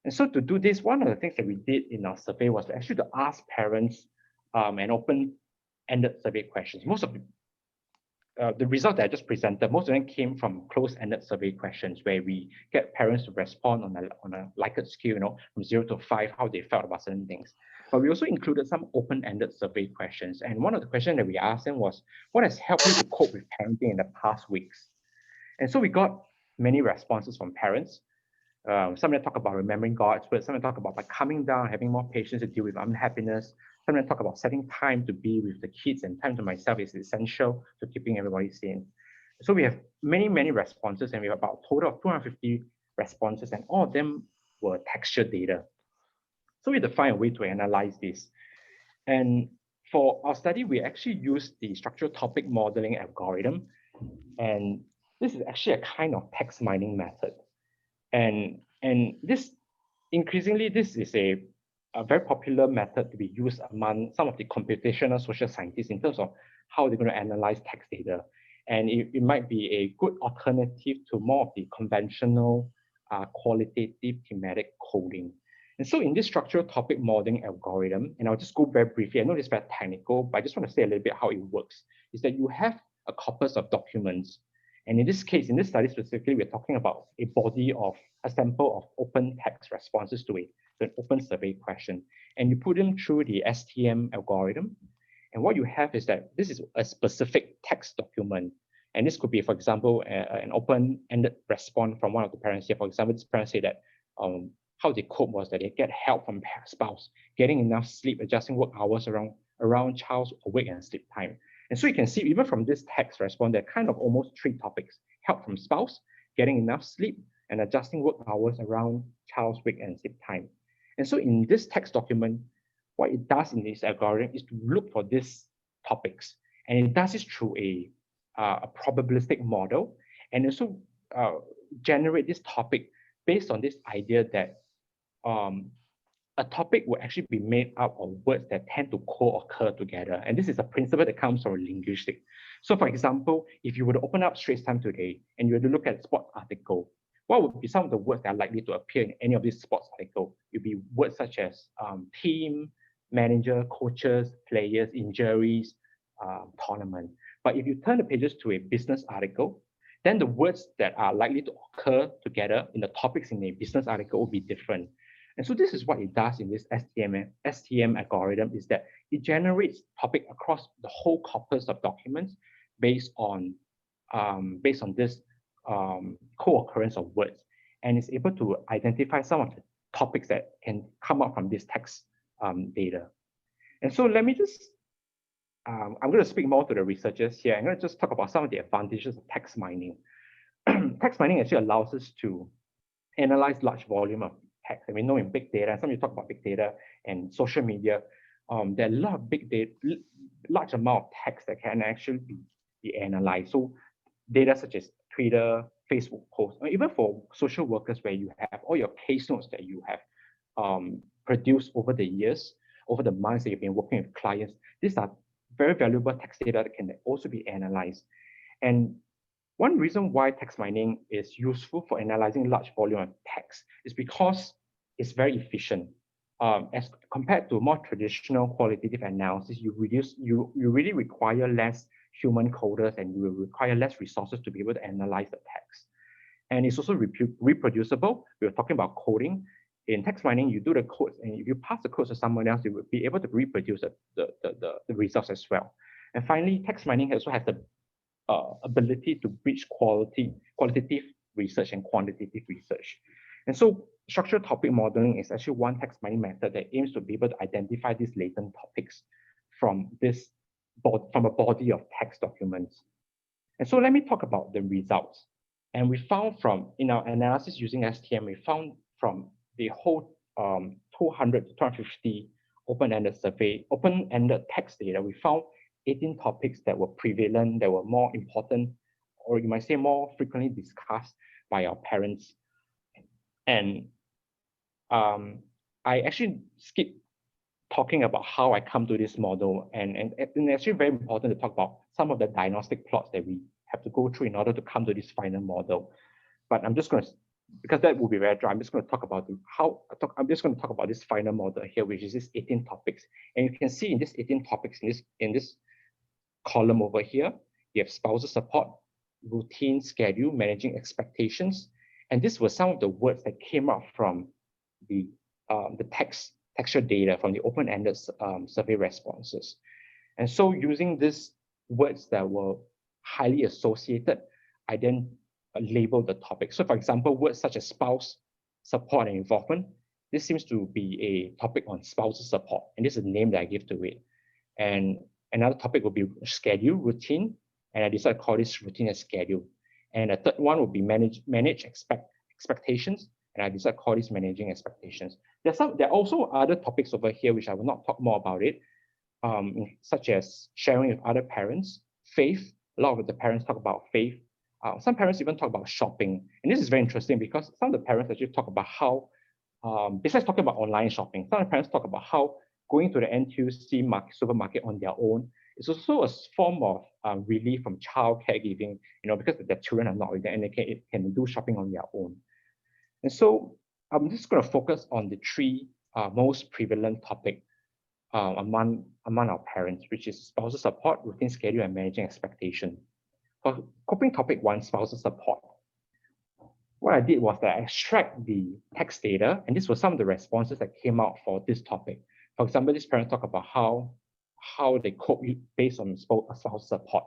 And so to do this, one of the things that we did in our survey was actually to ask parents an open-ended survey questions. Most of the results that I just presented, most of them came from closed-ended survey questions where we get parents to respond on a Likert scale, from 0 to 5, how they felt about certain things. But we also included some open-ended survey questions. And one of the questions that we asked them was, what has helped you to cope with parenting in the past weeks? And so we got many responses from parents. Some of them talk about remembering God's word. Some of them talk about calming down, having more patience to deal with unhappiness. Some of them talk about setting time to be with the kids, and time to myself is essential to keeping everybody sane. So we have many, many responses, and we have about a total of 250 responses, and all of them were texture data. So we had to find a way to analyze this. And for our study, we actually used the structural topic modeling algorithm. And this is actually a kind of text mining method. And this, increasingly, this is a very popular method to be used among some of the computational social scientists in terms of how they're going to analyze text data. And it might be a good alternative to more of the conventional qualitative thematic coding. And so in this structural topic modeling algorithm, and I'll just go very briefly, I know this is very technical, but I just want to say a little bit how it works, is that you have a corpus of documents, And in this case, in this study specifically, we're talking about a sample of open text responses to an open survey question. And you put them through the STM algorithm. And what you have is that this is a specific text document. And this could be, for example, an open-ended response from one of the parents here. For example, this parent said that how they cope was that they get help from spouse, getting enough sleep, adjusting work hours around child's awake and sleep time. And so you can see even from this text response, there are kind of almost 3 topics: help from spouse, getting enough sleep, and adjusting work hours around child's wake and sleep time. And so in this text document, what it does in this algorithm is to look for these topics. And it does this through a probabilistic model, and also generate this topic based on this idea that a topic will actually be made up of words that tend to co-occur together. And this is a principle that comes from linguistics. So for example, if you were to open up Straits Times today and you were to look at a sports article, what would be some of the words that are likely to appear in any of these sports articles? It would be words such as team, manager, coaches, players, injuries, tournament. But if you turn the pages to a business article, then the words that are likely to occur together in the topics in a business article will be different. And so this is what it does in this STM algorithm, is that it generates topic across the whole corpus of documents based on this co-occurrence of words, and is able to identify some of the topics that can come up from this text data. And so let me just, I'm going to speak more to the researchers here. I'm going to just talk about some of the advantages of text mining. Text mining actually allows us to analyze large volume of text. And we know in big data, some of you talk about big data and social media, there are a lot of big data, large amount of text that can actually be analyzed. So data such as Twitter, Facebook posts, or even for social workers where you have all your case notes that you have produced over the years, over the months that you've been working with clients, these are very valuable text data that can also be analyzed. And one reason why text mining is useful for analyzing large volume of text is because it's very efficient. As compared to more traditional qualitative analysis, you really require less human coders, and you will require less resources to be able to analyze the text. And it's also reproducible. We were talking about coding. In text mining, you do the codes, and if you pass the codes to someone else, you will be able to reproduce the results as well. And finally, text mining also has the ability to bridge qualitative research and quantitative research. And so structured topic modeling is actually one text mining method that aims to be able to identify these latent topics from a body of text documents. And so let me talk about the results. And we found in our analysis using STM, we found from the whole 200 to 250 open-ended text data, we found 18 topics that were prevalent, that were more important, or you might say more frequently discussed by our parents. And I actually skipped talking about how I come to this model. And it's actually very important to talk about some of the diagnostic plots that we have to go through in order to come to this final model. But I'm just going to, because that will be very dry, I'm just going to talk about this final model here, which is this 18 topics. And you can see in this 18 topics, in this column over here, you have spousal support, routine, schedule, managing expectations. And these were some of the words that came up from the texture data from the open-ended survey responses. And so using these words that were highly associated, I then labeled the topic. So for example, words such as spouse, support, and involvement, this seems to be a topic on spousal support, and this is the name that I give to it. And another topic will be schedule, routine, and I decided to call this routine as schedule. And a third one will be manage expectations, and I decided to call this managing expectations. There are also other topics over here which I will not talk more about it, such as sharing with other parents, faith. A lot of the parents talk about faith. Some parents even talk about shopping. And this is very interesting because some of the parents actually talk about how, besides talking about online shopping, some of the parents talk about how going to the NTUC supermarket on their own is also a form of relief from child caregiving, because their children are not with them and they can do shopping on their own. And so I'm just going to focus on the 3 most prevalent topics among our parents, which is spousal support, routine schedule, and managing expectation. For coping topic 1, spousal support, what I did was that I extract the text data, and this was some of the responses that came out for this topic. For example, this parent talk about how they cope based on spousal support.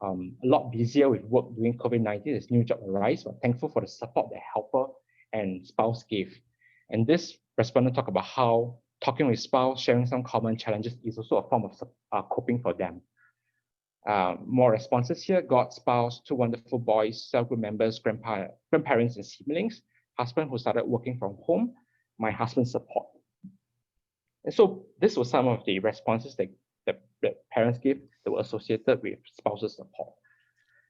A lot busier with work during COVID-19 as new job arise, but thankful for the support that helper and spouse gave. And this respondent talk about how talking with spouse, sharing some common challenges is also a form of coping for them. More responses here: God, spouse, 2 wonderful boys, cell group members, grandparents and siblings, husband who started working from home, my husband's support. And so this was some of the responses that parents gave that were associated with spousal support.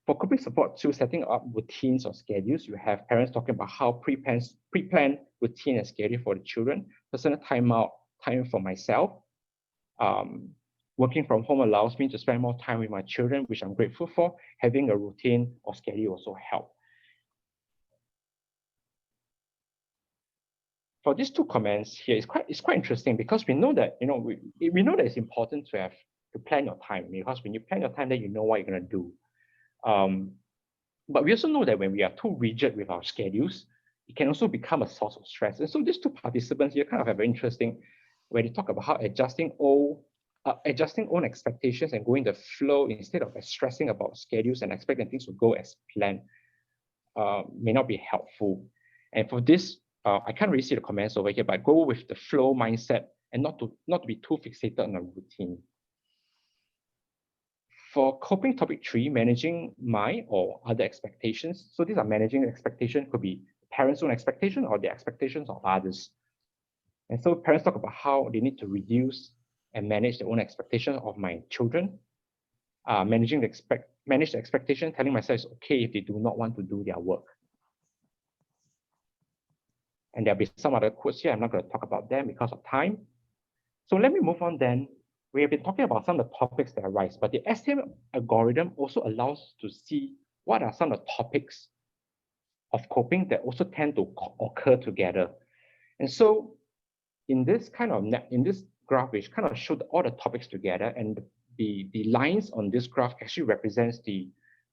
For coping support 2, setting up routines or schedules, you have parents talking about how pre-planned routine and schedule for the children, personal time for myself. Working from home allows me to spend more time with my children, which I'm grateful for. Having a routine or schedule also helps. For these 2 comments here, it's quite interesting because we know that we know that it's important to plan your time, because when you plan your time, then you know what you're going to do. But we also know that when we are too rigid with our schedules, it can also become a source of stress. And so these 2 participants here kind of have very interesting, where they talk about how adjusting own expectations and going the flow instead of stressing about schedules and expecting things to go as planned may not be helpful. And for this, I can't really see the comments over here, but go with the flow mindset and not to be too fixated on a routine. For coping topic 3, managing my or other expectations. So these are managing expectation, could be parents' own expectation or the expectations of others. And so parents talk about how they need to reduce and manage their own expectation of my children. Manage the expectation, telling myself it's okay if they do not want to do their work. And there'll be some other quotes here. I'm not going to talk about them because of time. So let me move on then. We have been talking about some of the topics that arise, but the STM algorithm also allows us to see what are some of the topics of coping that also tend to occur together. And so in this graph, which kind of showed all the topics together, and the lines on this graph actually represents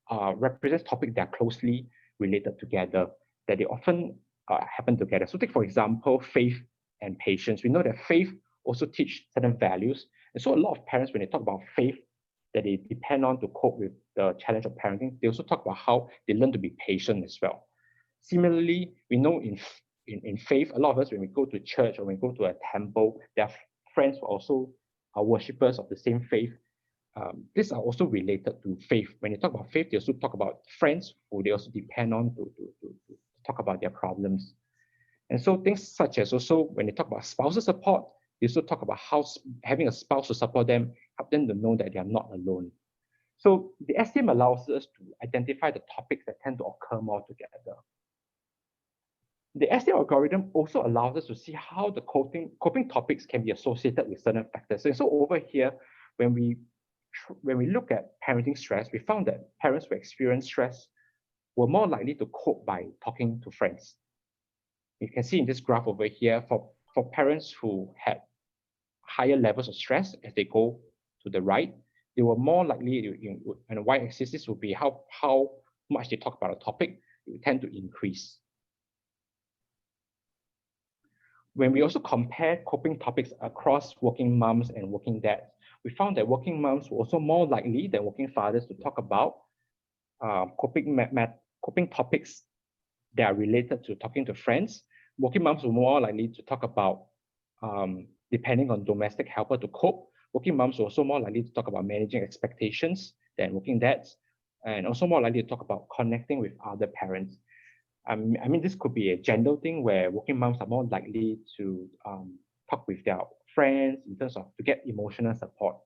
topics that are closely related together, that they often happen together. So take, for example, faith and patience. We know that faith also teach certain values. And so a lot of parents, when they talk about faith that they depend on to cope with the challenge of parenting, they also talk about how they learn to be patient as well. Similarly, we know in faith, a lot of us, when we go to church or when we go to a temple, there are friends who also are worshippers of the same faith. These are also related to faith. When they talk about faith, they also talk about friends who they also depend on to talk about their problems. And so things such as also when they talk about spousal support, they also talk about how having a spouse to support them, help them to know that they are not alone. So the STM allows us to identify the topics that tend to occur more together. The STM algorithm also allows us to see how the coping topics can be associated with certain factors. And so over here, when we look at parenting stress, we found that parents who experience stress were more likely to cope by talking to friends. You can see in this graph over here, for parents who had higher levels of stress as they go to the right, they were more likely, and the y-axis, this would be how much they talk about a topic, it would tend to increase. When we also compare coping topics across working moms and working dads, we found that working moms were also more likely than working fathers to talk about coping topics that are related to talking to friends. Working moms were more likely to talk about depending on domestic helper to cope. Working moms were also more likely to talk about managing expectations than working dads, and also more likely to talk about connecting with other parents. I mean, this could be a gender thing where working moms are more likely to talk with their friends in terms of to get emotional support.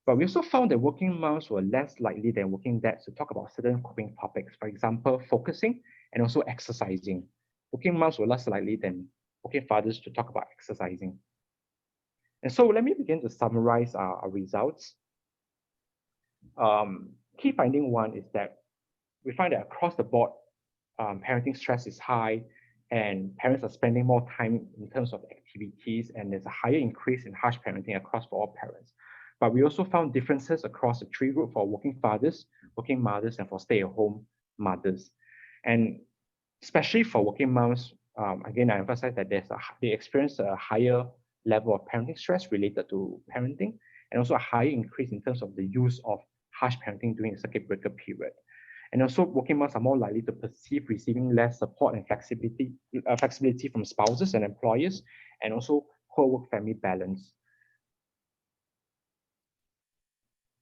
But we also found that working moms were less likely than working dads to talk about certain coping topics, for example, focusing and also exercising. Working moms were less likely than working fathers to talk about exercising. And so let me begin to summarize our results. Key finding 1 is that we find that across the board, parenting stress is high and parents are spending more time in terms of activities, and there's a higher increase in harsh parenting across for all parents. But we also found differences across the 3 groups. For working fathers, working mothers and for stay-at-home mothers. And especially for working moms, again, I emphasize that they experience a higher level of parenting stress related to parenting, and also a higher increase in terms of the use of harsh parenting during the circuit breaker period. And also, working moms are more likely to perceive receiving less support and flexibility from spouses and employers, and also poor work-family balance.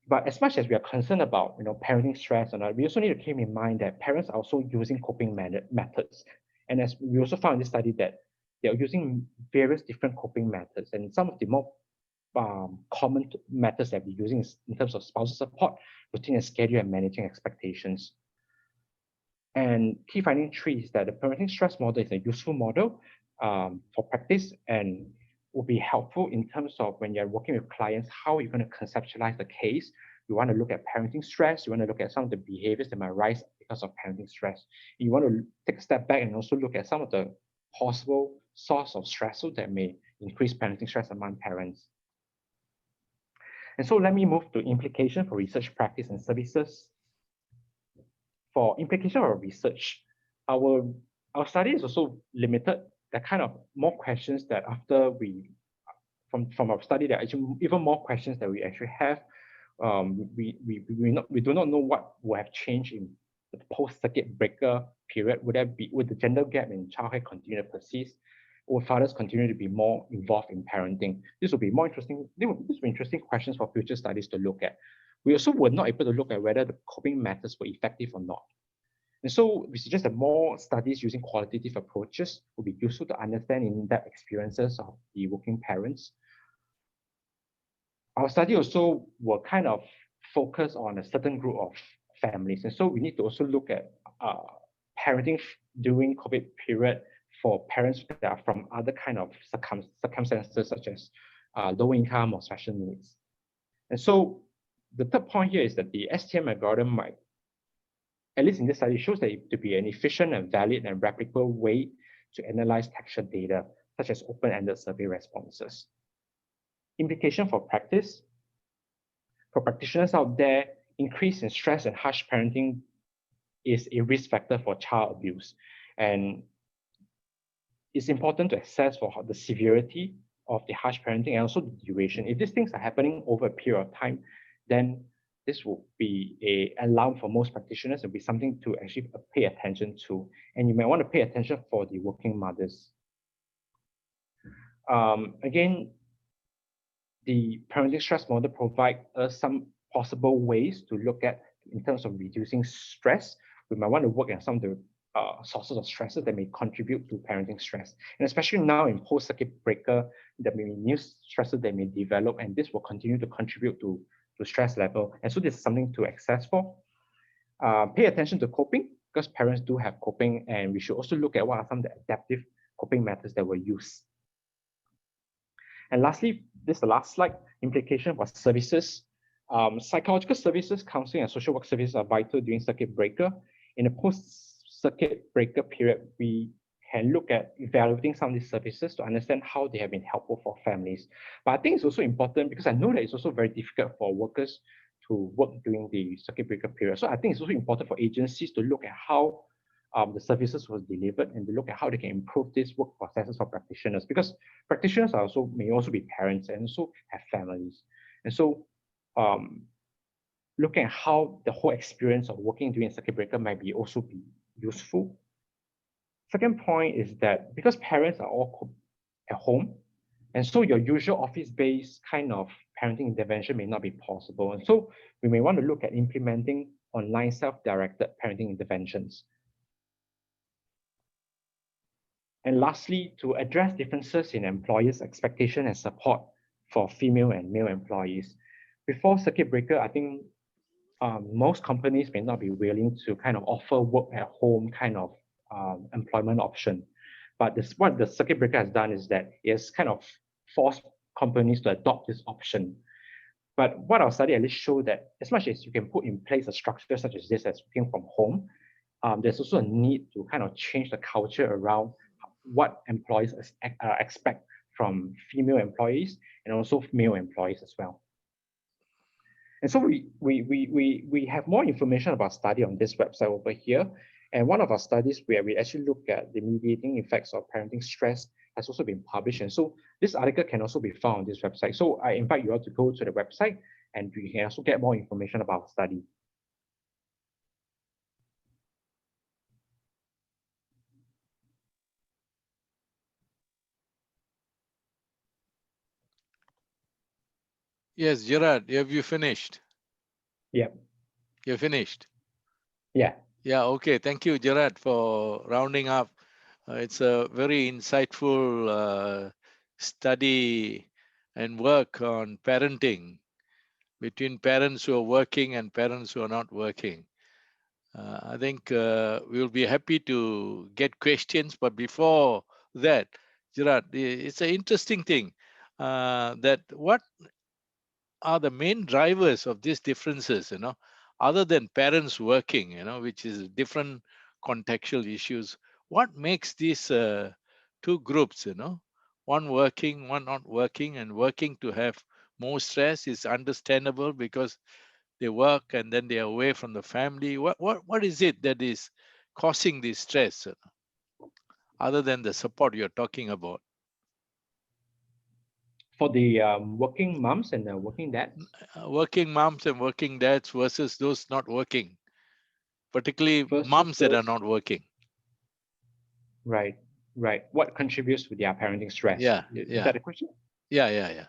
But as much as we are concerned about parenting stress, we also need to keep in mind that parents are also using coping methods. And as we also found in this study that they are using various different coping methods, and some of the more common methods that we're using is in terms of spousal support, routine and schedule, and managing expectations. And key finding 3 is that the parenting stress model is a useful model for practice and will be helpful in terms of when you're working with clients, how you're going to conceptualize the case. You want to look at parenting stress. You want to look at some of the behaviors that might arise because of parenting stress. You want to take a step back and also look at some of the possible source of stressors that may increase parenting stress among parents. And so let me move to implication for research practice and services. For implication of research, our study is also limited. There are kind of more questions that after from our study, there are actually even more questions that we actually have. We do not know what will have changed in the post-circuit breaker period. Would the gender gap in childcare continue to persist? Will fathers continue to be more involved in parenting? This will be more interesting. These will be interesting questions for future studies to look at. We also were not able to look at whether the coping methods were effective or not. And so we suggest that more studies using qualitative approaches will be useful to understand in-depth experiences of the working parents. Our study also will kind of focus on a certain group of families. And so we need to also look at parenting during COVID period for parents that are from other kind of circumstances, such as low income or special needs. And so the third point here is that the STM algorithm might, at least in this study, shows that it to be an efficient and valid and replicable way to analyze texture data, such as open-ended survey responses. Implication for practice. For practitioners out there, increase in stress and harsh parenting is a risk factor for child abuse. And it's important to assess for the severity of the harsh parenting and also the duration. If these things are happening over a period of time, then this will be an alarm for most practitioners. It'll be something to actually pay attention to. And you might want to pay attention for the working mothers. Again, the parenting stress model provides us some possible ways to look at in terms of reducing stress. We might want to work at some of the sources of stresses that may contribute to parenting stress. And especially now in post-circuit breaker, there may be new stresses that may develop, and this will continue to contribute to stress level. And so this is something to assess for. Pay attention to coping, because parents do have coping, and we should also look at what are some of the adaptive coping methods that were used. And lastly, this is the last slide, implication for services. Psychological services, counseling, and social work services are vital during circuit breaker. In the post-circuit breaker period, we can look at evaluating some of these services to understand how they have been helpful for families. But I think it's also important because I know that it's also very difficult for workers to work during the circuit breaker period. So I think it's also important for agencies to look at how the services was delivered and to look at how they can improve these work processes for practitioners, because practitioners may also be parents and also have families. And so looking at how the whole experience of working during circuit breaker might also be useful. Second point is that because parents are all at home, and so your usual office-based kind of parenting intervention may not be possible. And so we may want to look at implementing online self-directed parenting interventions. And lastly, to address differences in employers' expectation and support for female and male employees. Before circuit breaker, I think most companies may not be willing to kind of offer work at home kind of employment option. But what the circuit breaker has done is that it's kind of forced companies to adopt this option. But what our study at least showed that as much as you can put in place a structure such as this as working from home, there's also a need to kind of change the culture around what employees expect from female employees and also male employees as well. And so we have more information about study on this website over here. And one of our studies where we actually look at the mediating effects of parenting stress has also been published. And so this article can also be found on this website. So I invite you all to go to the website and you can also get more information about our study. Yes, Gerard, have you finished? Yeah. You're finished? Yeah. Yeah, okay. Thank you, Gerard, for rounding up. It's a very insightful study and work on parenting between parents who are working and parents who are not working. I think we'll be happy to get questions, but before that, Gerard, it's an interesting thing that what are the main drivers of these differences, other than parents working, which is different contextual issues. What makes these two groups, one working, one not working, and working to have more stress is understandable because they work and then they are away from the family. What is it that is causing this stress, other than the support you're talking about? For the working moms and working dads? Working moms and working dads versus those not working, particularly Versus moms that are those- not working. Right, right. What contributes to their parenting stress? Yeah, Is yeah. that the question? Yeah.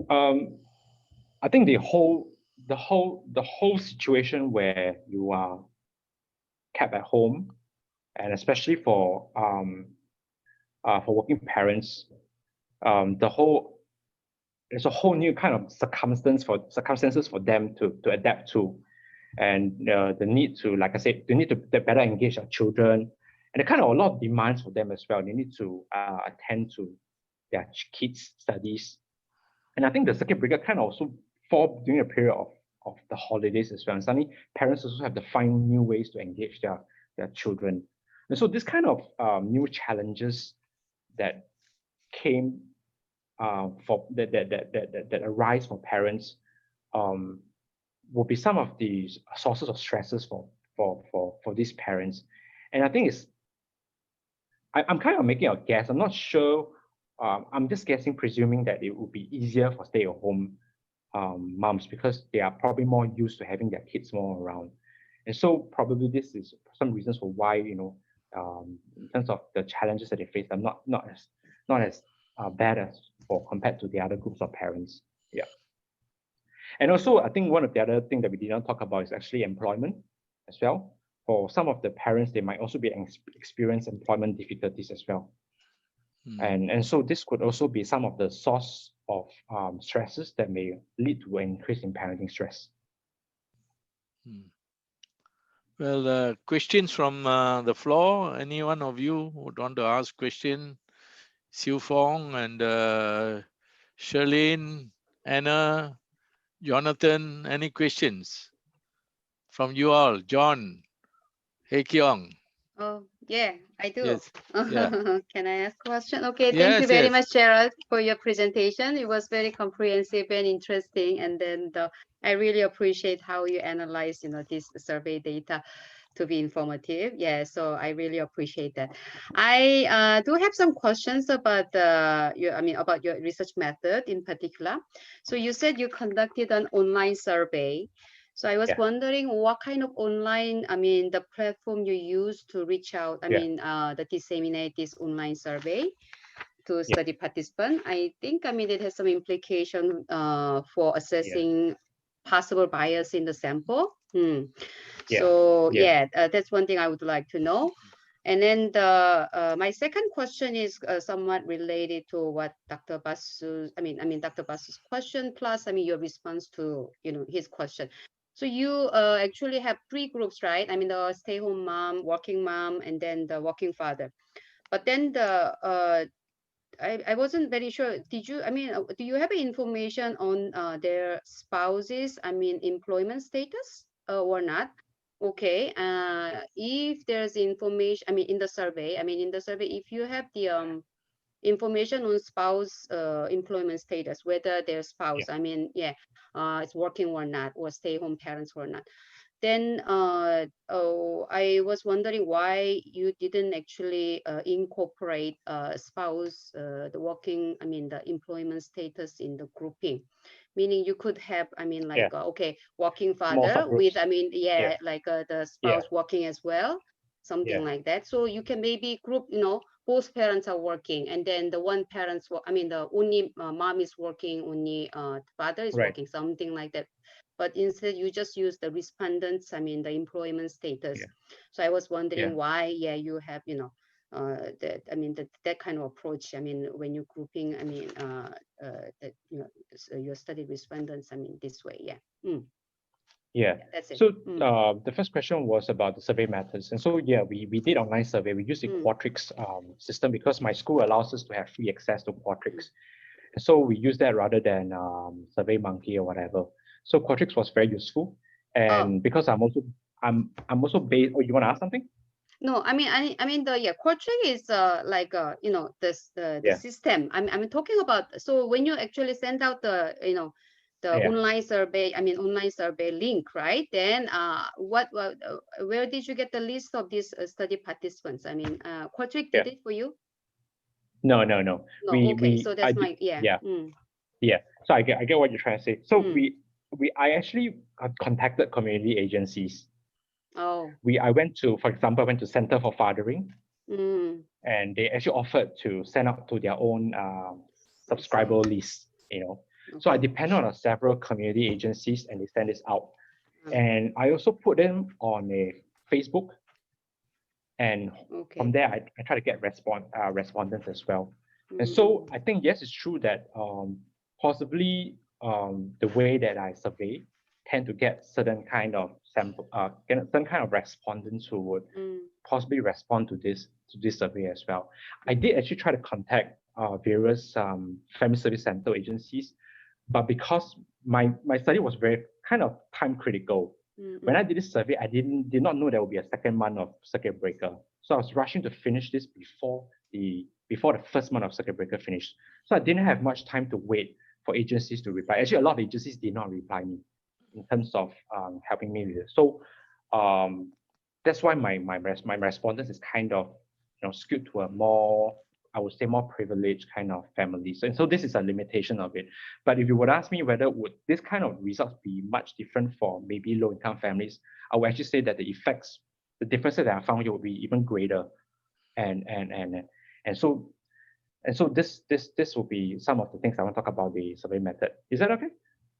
I think the whole situation where you are kept at home, and especially for working parents, there's a whole new kind of circumstances for them to adapt to, and the need to, like I said, they need to better engage their children, and the kind of a lot of demands for them as well. They need to attend to their kids' studies, and I think the circuit breaker kind of also fall during a period of the holidays as well. And suddenly, parents also have to find new ways to engage their children, and so this kind of new challenges that came for that arise from parents will be some of the sources of stresses for these parents. And I think I'm kind of making a guess. I'm not sure. I'm just guessing, presuming that it would be easier for stay-at-home moms because they are probably more used to having their kids more around. And so probably this is some reasons for why, in terms of the challenges that they face, are not as bad as compared to the other groups of parents. Yeah. And also, I think one of the other things that we didn't talk about is actually employment as well. For some of the parents, they might also be experience employment difficulties as well. And so this could also be some of the source of stresses that may lead to an increase in parenting stress. Well, questions from the floor? Any one of you would want to ask question? Siu Fong and Charlene, Anna, Jonathan, any questions from you all? John, Hei Kiong. Oh, yeah, I do. Yes. Yeah. Can I ask a question? Okay, thank you very much, Gerard, for your presentation. It was very comprehensive and interesting. And then I really appreciate how you analyze, this survey data to be informative. Yeah, so I really appreciate that. I do have some questions about about your research method in particular. So you said you conducted an online survey. So I was wondering what kind of online, the platform you use to reach out, to disseminate this online survey to study participants. I think, it has some implication for assessing possible bias in the sample. So that's one thing I would like to know. And then my second question is somewhat related to what Dr. Vasoo, Dr. Vasoo's question plus, your response to, his question. So you actually have three groups, right? The stay-home mom, working mom, and then the working father. But then I wasn't very sure. Did you, do you have information on their spouses, employment status or not? Okay. If there's information, in the survey, if you have the information on spouse employment status, whether their spouse, I mean, is working or not, or stay-home parents or not. Then I was wondering why you didn't actually incorporate spouse, the working, I mean, the employment status in the grouping. Meaning you could have, I mean, like, okay, working father with, I mean, like the spouse working as well, something like that. So you can maybe group, you know, both parents are working, and then the one parent's, I mean, the only mom is working, only father is working, something like that. But instead you just use the respondents, I mean, the employment status. So I was wondering why, you have, you know, that, I mean, that kind of approach. I mean, when you're grouping, I mean, that, you know, so your study respondents, I mean, this way, that's it. So the first question was about the survey methods. And so, we did online survey. We used the Qualtrics system because my school allows us to have free access to Qualtrics. And so we use that rather than SurveyMonkey or whatever. So Qualtrics was very useful. And because I'm also based, you want to ask something? No, I mean, the Qualtrics is like you know, this the system. I'm talking about. So when you actually send out the, you know, the online survey, I mean, online survey link, right? Then where did you get the list of these study participants? I mean, Qualtrics did it for you? No. So that's So I get what you're trying to say. So I actually contacted community agencies. I went to, for example, Center for Fathering, and they actually offered to send out to their own subscriber list, you know. So I depended on several community agencies, and they send this out. And I also put them on a Facebook, and from there I try to get respondents as well. And so I think, yes, it's true that possibly the way that I survey tend to get certain kind of sample, certain kind of respondents who would possibly respond to this survey as well. I did actually try to contact various family service center agencies, but because my study was very kind of time critical, when I did this survey, I did not know there would be a second month of circuit breaker. So I was rushing to finish this before the first month of circuit breaker finished. So I didn't have much time to wait for agencies to reply. Actually, a lot of agencies did not reply me in terms of helping me with it. So that's why my respondents is kind of, you know, skewed to a more, I would say, more privileged kind of families. And so this is a limitation of it. But if you would ask me whether would this kind of results be much different for maybe low-income families, I would actually say that the differences that I found here would be even greater. And so this will be some of the things I want to talk about the survey method. Is that okay?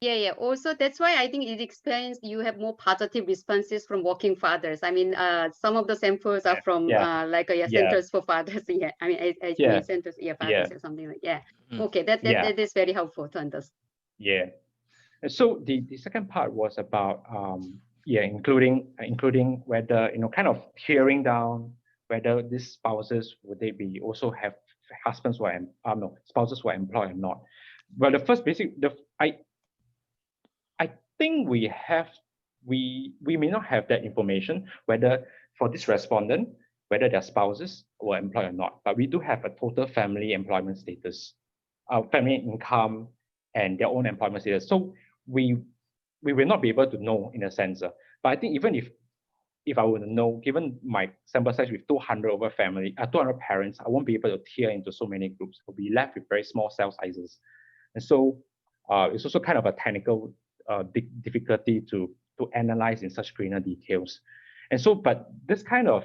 Yeah. Also, that's why I think it explains you have more positive responses from working fathers. I mean, some of the samples are from centers for fathers. I mean, centers, fathers or something like Okay, that is very helpful to understand. And so the second part was about including whether, you know, kind of tearing down whether these spouses would they be also have husbands who are spouses who are employed or not. Well, the first basic I think we may not have that information whether for this respondent whether their spouses were employed or not, but we do have a total family employment status, family income, and their own employment status. So we will not be able to know in a sense. But I think even if I were to know, given my sample size with 200 parents, I won't be able to tier into so many groups. We'll be left with very small cell sizes. And so it's also kind of a technical difficulty to analyze in such granular details. And so, but this kind of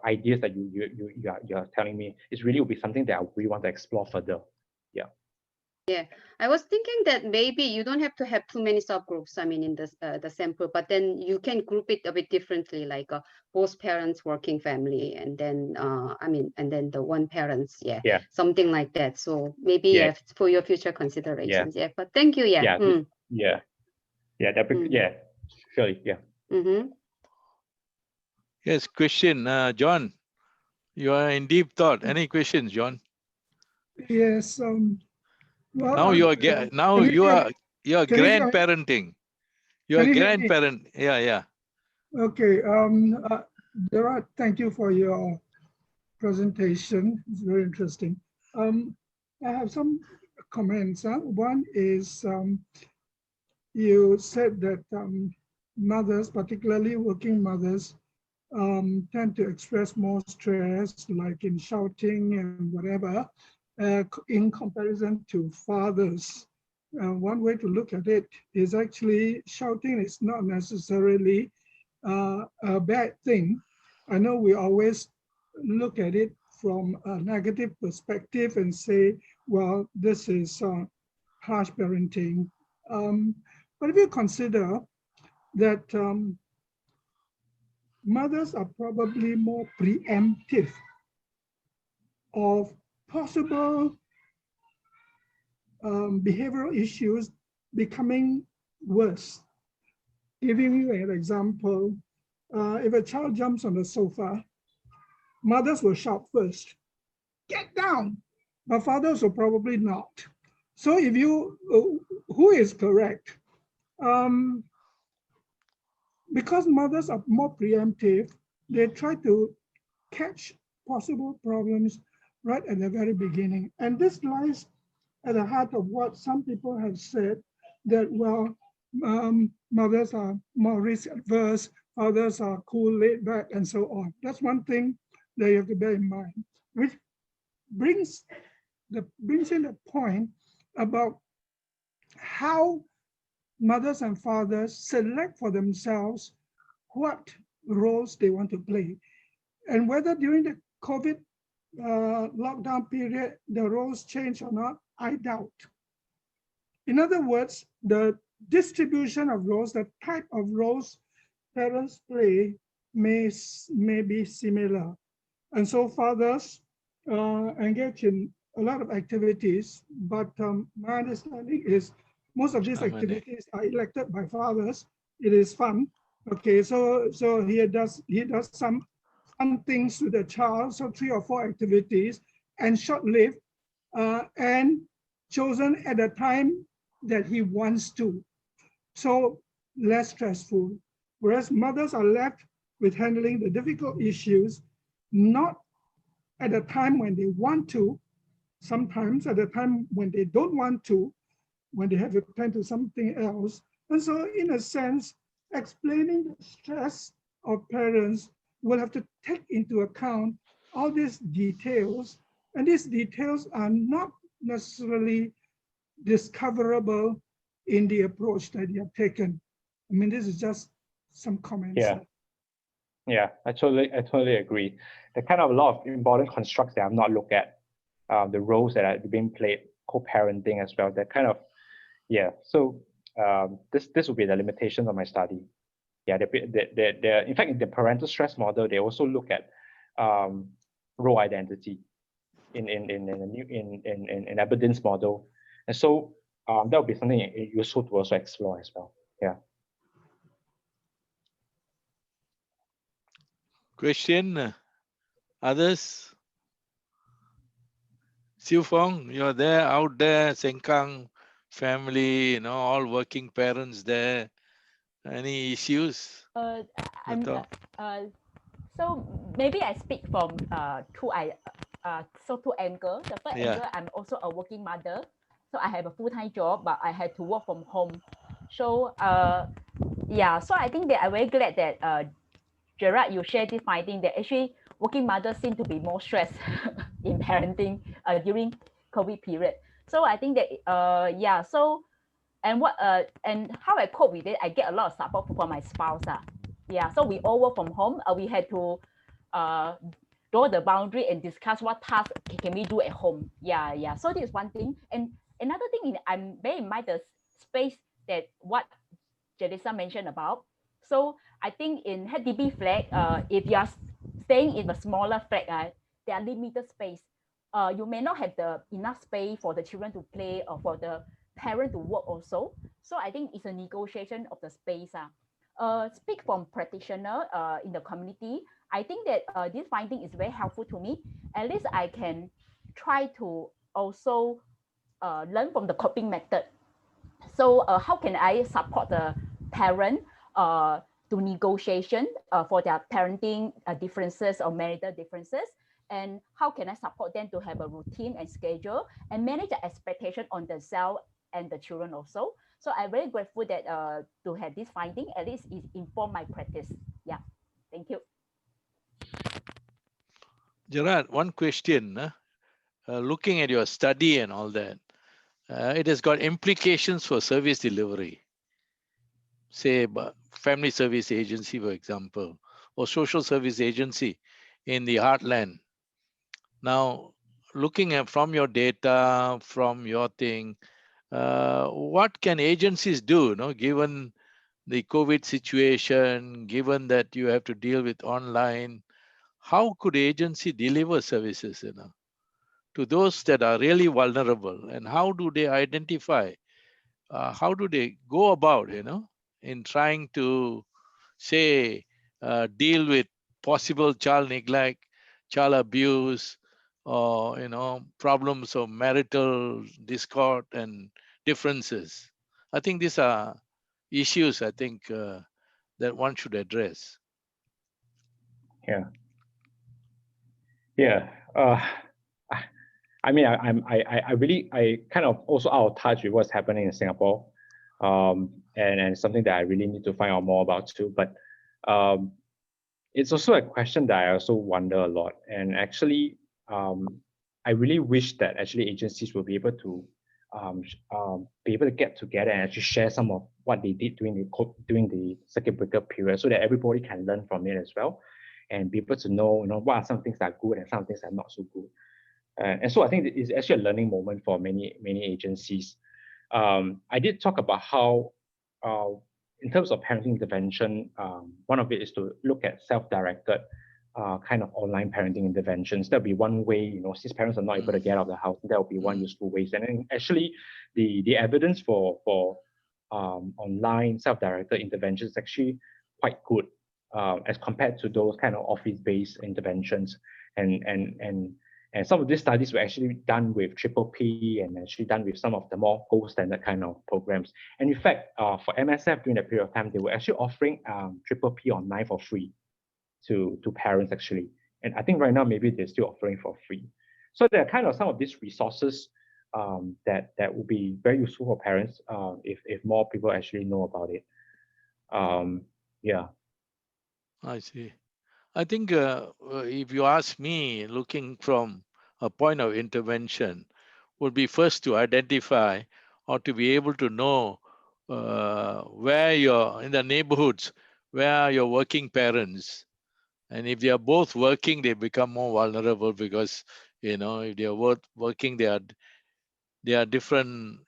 ideas that you are telling me is really will be something that we want to explore further. Yeah, I was thinking that maybe you don't have to have too many subgroups, I mean, in the sample, but then you can group it a bit differently, like both parents working family, and then and then the one parents, something like that. So maybe for your future considerations. But thank you. Surely. Yes, question, John. You are in deep thought. Any questions, John? Yes. Well, now you are grandparenting. You are grandparent. Okay. Gerard, thank you for your presentation. It's very interesting. I have some comments. One is you said that mothers, particularly working mothers, tend to express more stress, like in shouting and whatever, in comparison to fathers. One way to look at it is actually shouting is not necessarily a bad thing. I know we always look at it from a negative perspective and say, well, this is harsh parenting. But if you consider that mothers are probably more preemptive of possible behavioral issues becoming worse. Giving you an example, if a child jumps on the sofa, mothers will shout first, "Get down!" But fathers will probably not. So if you, who is correct? Because mothers are more preemptive, they try to catch possible problems right at the very beginning. And this lies at the heart of what some people have said, that, well, mothers are more risk adverse, fathers are cool, laid back, and so on. That's one thing that you have to bear in mind, which brings in the point about how mothers and fathers select for themselves what roles they want to play. And whether during the COVID lockdown period, the roles change or not, I doubt. In other words, the distribution of roles, the type of roles parents play may be similar. And so fathers engage in a lot of activities, but my understanding is most of these activities are elected by fathers. It is fun. Okay, so he does some fun things with the child, so 3 or 4 activities, and short-lived, and chosen at a time that he wants to. So less stressful. Whereas mothers are left with handling the difficult issues, not at a time when they want to, sometimes at a time when they don't want to, when they have to attend to something else. And so in a sense, explaining the stress of parents will have to take into account all these details. And these details are not necessarily discoverable in the approach that you have taken. I mean, this is just some comments. Yeah, I totally agree. There are kind of a lot of important constructs that I've not looked at, the roles that are being played, co-parenting as well. That kind of, So this will be the limitation of my study. Yeah, in fact, in the parental stress model, they also look at role identity in evidence model, and so that would be something useful to also explore as well. Yeah. Question? Others? Siu Fong, you're there, out there, Sengkang family, all working parents there. Any issues? So maybe I speak from two angles. The first angle, I'm also a working mother. So I have a full-time job, but I had to work from home. So so I think that I'm very glad that Gerard, you shared this finding that actually working mothers seem to be more stressed in parenting during COVID period. So I think that and how I cope with it, I get a lot of support from my spouse. So we all work from home. We had to draw the boundary and discuss what tasks can we do at home. So this is one thing. And another thing, I'm bear in mind the space that what Jelisa mentioned about. So I think in HDB flat, if you are staying in a smaller flat, there are limited space. You may not have enough space for the children to play or for the parent to work also. So I think it's a negotiation of the space. Speak from practitioner in the community, I think that this finding is very helpful to me. At least I can try to also learn from the coping method. So how can I support the parent to negotiation for their parenting differences or marital differences? and how can I support them to have a routine and schedule and manage the expectation on themselves and the children also. So I'm very grateful that to have this finding, at least it informed my practice. Yeah, thank you. Gerard, one question. Looking at your study and all that, it has got implications for service delivery. Say, family service agency, for example, or social service agency in the heartland. Now, looking at from your data, from your thing, what can agencies do, given the COVID situation, given that you have to deal with online? How could agency deliver services, to those that are really vulnerable? And how do they identify? How do they go about, in trying to, say, deal with possible child neglect, child abuse, or problems of marital discord and differences? I think these are issues I think that one should address. Yeah. Yeah. I mean, I kind of also out of touch with what's happening in Singapore, and something that I really need to find out more about too. But it's also a question that I also wonder a lot. And actually, I really wish that actually agencies will be able to get together and actually share some of what they did during the circuit breaker period, so that everybody can learn from it as well, and be able to know, what are some things that are good and some things that are not so good. And so I think it's actually a learning moment for many agencies. I did talk about how, in terms of parenting intervention, one of it is to look at self-directed kind of online parenting interventions. That'll be one way, since parents are not able to get out of the house, that will be one useful way. And then actually, the evidence for online self-directed interventions is actually quite good as compared to those kind of office-based interventions. And some of these studies were actually done with PPP and actually done with some of the more gold standard kind of programs. And in fact, for MSF during that period of time, they were actually offering PPP online for free to parents actually. And I think right now, maybe they're still offering for free. So there are kind of some of these resources that will be very useful for parents if more people actually know about it. Yeah. I see. I think if you ask me, looking from a point of intervention, would be first to identify or to be able to know where you're in the neighborhoods, where are your working parents. And if they are both working, they become more vulnerable because, if they are working, there are different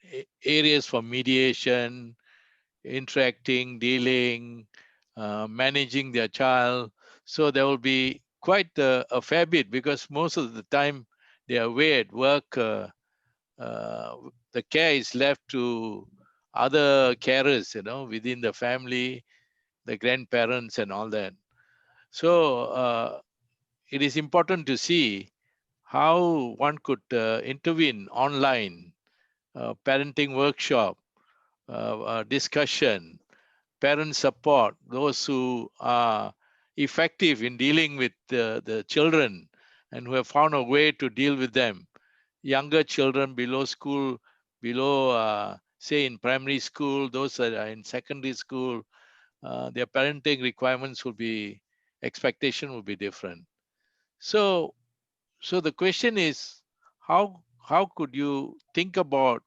areas for mediation, interacting, dealing, managing their child. So there will be quite a fair bit, because most of the time they are away at work. The care is left to other carers, within the family, the grandparents and all that. So it is important to see how one could intervene online, parenting workshop, discussion, parent support, those who are effective in dealing with the children and who have found a way to deal with them. Younger children below school, say in primary school, those that are in secondary school, their parenting requirements expectation will be different. So the question is, how could you think about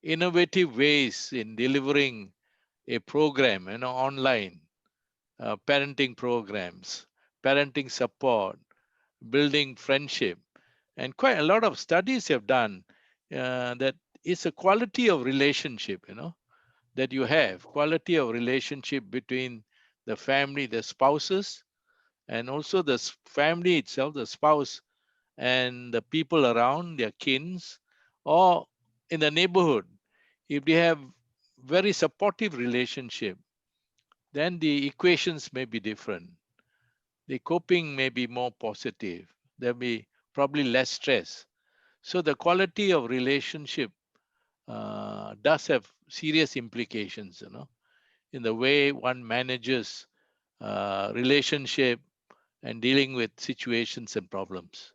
innovative ways in delivering a program, online, parenting programs, parenting support, building friendship. And quite a lot of studies have done that it's a quality of relationship, that you have, quality of relationship between the family, the spouses, and also the family itself, the spouse and the people around, their kins, or in the neighborhood. If they have very supportive relationship, then the equations may be different. The coping may be more positive. There'll be probably less stress. So the quality of relationship does have serious implications, in the way one manages relationship and dealing with situations and problems.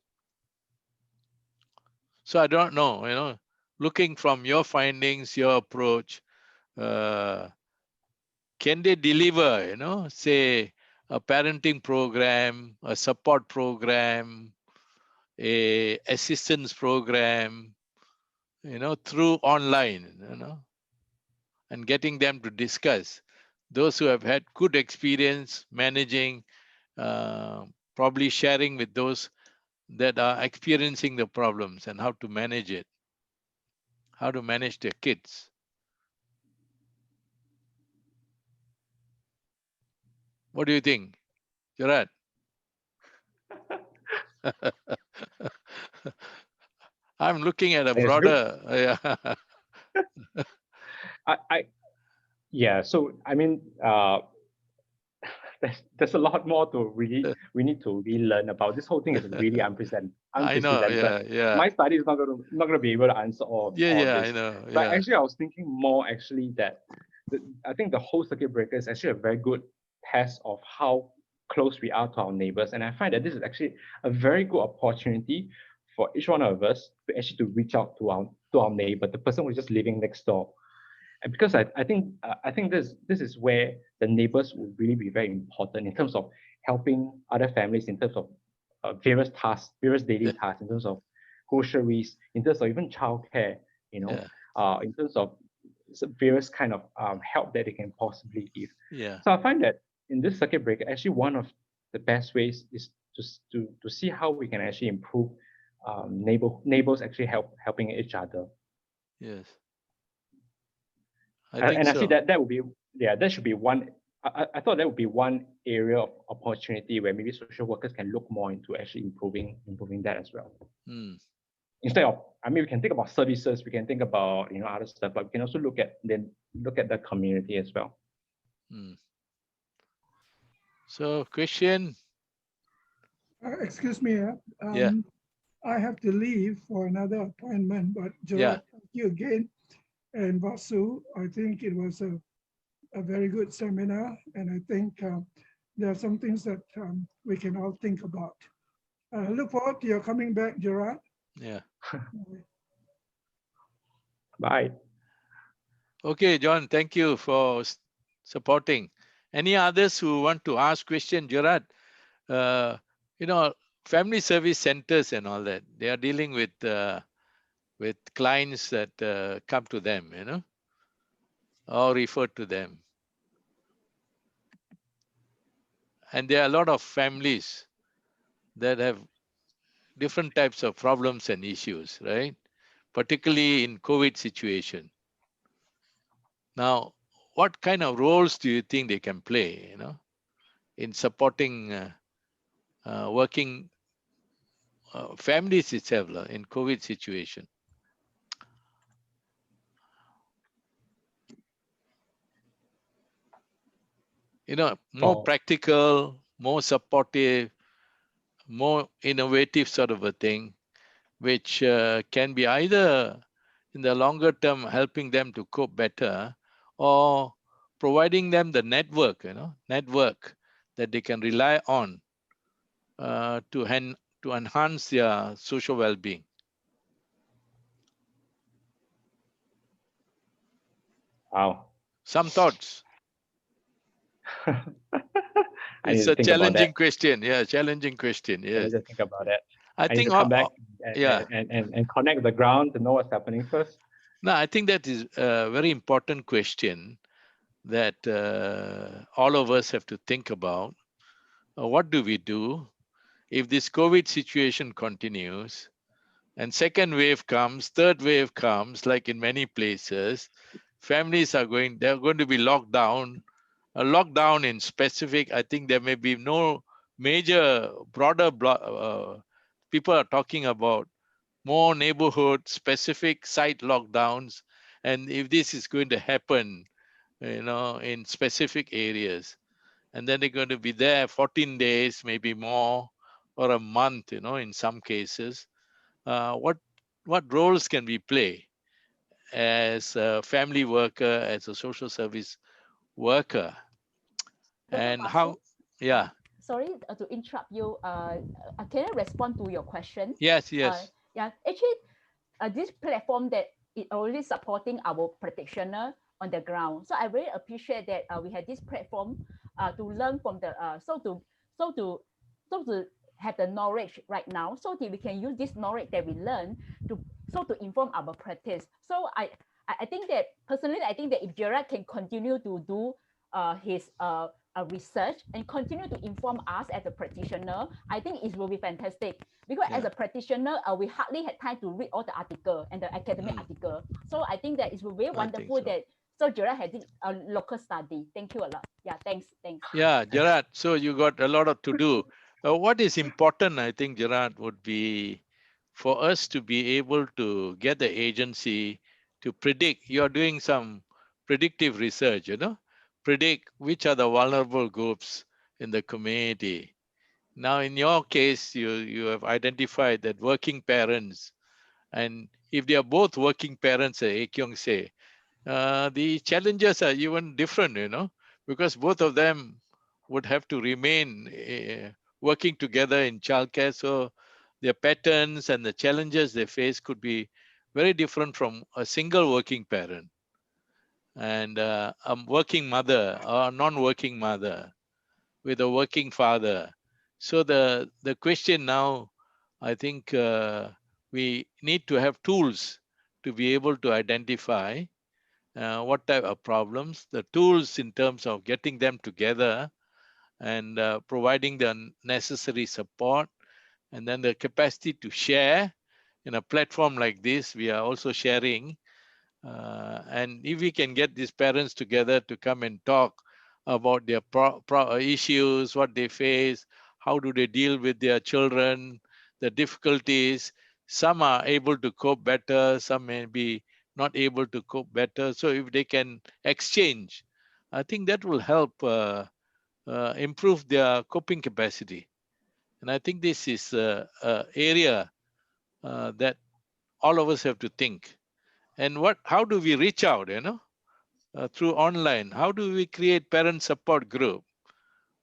So I don't know, looking from your findings, your approach, can they deliver, say a parenting program, a support program, a assistance program, through online, and getting them to discuss. Those who have had good experience managing, probably sharing with those that are experiencing the problems and how to manage it, how to manage their kids. What do you think, Gerard? I'm looking at a broader. Yeah. So I mean, there's a lot more to we need to relearn about. This whole thing is really unprecedented. I know. Yeah. My study is not gonna be able to answer all Yeah. this. I know. But actually, I was thinking more actually that I think the whole circuit breaker is actually a very good test of how close we are to our neighbors, and I find that this is actually a very good opportunity for each one of us to actually to reach out to our neighbor, the person who's just living next door. And because I think this is where the neighbors will really be very important in terms of helping other families in terms of various tasks, various daily tasks, in terms of groceries, in terms of even childcare, in terms of various kind of help that they can possibly give. Yeah. So I find that in this circuit breaker, actually one of the best ways is to see how we can actually improve neighbors actually helping each other. Yes. I see that would be, that should be one. I thought that would be one area of opportunity where maybe social workers can look more into actually improving that as well. Instead of, I mean, we can think about services, we can think about other stuff, but we can also look at the community as well. So, question. Excuse me. I have to leave for another appointment, but Gerard, thank you again. And Vasoo, I think it was a very good seminar, and I think there are some things that we can all think about. Look forward to your coming back, Gerard. Yeah. Bye. Okay, John, thank you for supporting. Any others who want to ask question, Gerard? Family service centers and all that, they are dealing with clients that come to them, or refer to them. And there are a lot of families that have different types of problems and issues, right? Particularly in COVID situation. Now, what kind of roles do you think they can play, in supporting working families itself in COVID situation? More practical, more supportive, more innovative sort of a thing, which can be either in the longer term helping them to cope better, or providing them the network that they can rely on to enhance their social well-being. Wow. Some thoughts. It's a challenging question. Yeah, challenging question. Yes. I need to think about that. I think need to come back and connect the ground to know what's happening first. No, I think that is a very important question that all of us have to think about. What do we do if this COVID situation continues and second wave comes, third wave comes, like in many places, families they're going to be locked down. A lockdown in specific, I think there may be no major, broader, people are talking about more neighborhood specific site lockdowns. And if this is going to happen, in specific areas, and then they're going to be there 14 days, maybe more, or a month, in some cases, what roles can we play as a family worker, as a social service worker? And how, sorry to interrupt you. Can I respond to your question? Yes. Yeah, actually, this platform that is already supporting our practitioner on the ground. So I really appreciate that we had this platform to learn from the so to have the knowledge right now, so that we can use this knowledge that we learn to inform our practice. So I think that personally, I think that if Gerard can continue to do his research and continue to inform us as a practitioner, I think it will be fantastic. Because as a practitioner, we hardly had time to read all the article and the academic article. So I think that it will be very wonderful that Gerard had a local study. Thank you a lot. Yeah, thanks. Yeah, Gerard. So you got a lot of to do. What is important, I think, Gerard, would be for us to be able to get the agency to predict. You're doing some predictive research, predict which are the vulnerable groups in the community. Now, in your case, you have identified that working parents, and if they are both working parents, as Kyung say, the challenges are even different, because both of them would have to remain working together in childcare. So their patterns and the challenges they face could be very different from a single working parent and a working mother or a non-working mother with a working father. So the question now, I think we need to have tools to be able to identify what type of problems, the tools in terms of getting them together and providing the necessary support, and then the capacity to share. In a platform like this, we are also sharing. And if we can get these parents together to come and talk about their issues, what they face, how do they deal with their children, the difficulties. Some are able to cope better, some may be not able to cope better. So if they can exchange, I think that will help improve their coping capacity. And I think this is an area that all of us have to think. And how do we reach out, through online? How do we create parent support group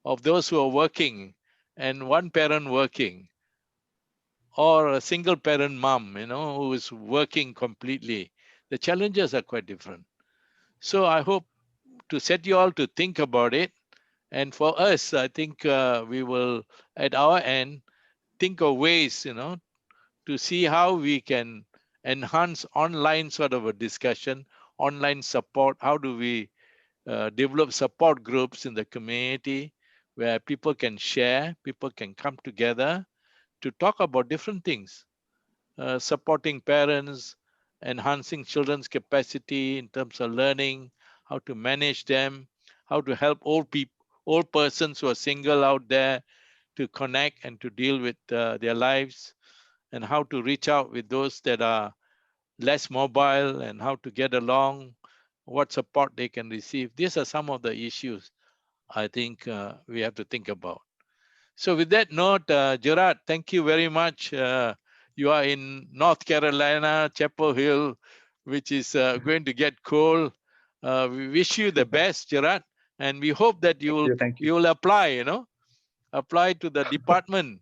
of those who are working and one parent working, or a single parent mom, who is working completely? The challenges are quite different. So I hope to set you all to think about it. And for us, I think we will, at our end, think of ways, to see how we can enhance online sort of a discussion, online support. How do we develop support groups in the community where people can share, people can come together to talk about different things, supporting parents, enhancing children's capacity in terms of learning, how to manage them, how to help old persons who are single out there to connect and to deal with their lives, and how to reach out with those that are less mobile and how to get along, what support they can receive. These are some of the issues I think we have to think about. So with that note, Gerard, thank you very much. You are in North Carolina, Chapel Hill, which is going to get cold. We wish you the best, Gerard, and we hope that you will apply, apply to the department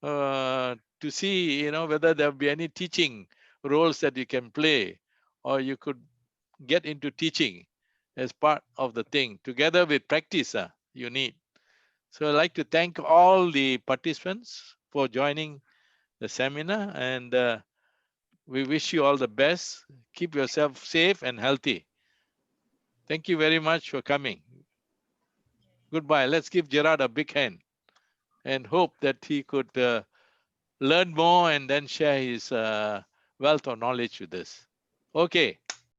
to see, whether there will be any teaching roles that you can play, or you could get into teaching as part of the thing, together with practice you need. So I'd like to thank all the participants for joining the seminar, and we wish you all the best. Keep yourself safe and healthy. Thank you very much for coming. Goodbye. Let's give Gerard a big hand and hope that he could learn more and then share his wealth of knowledge with us. Okay.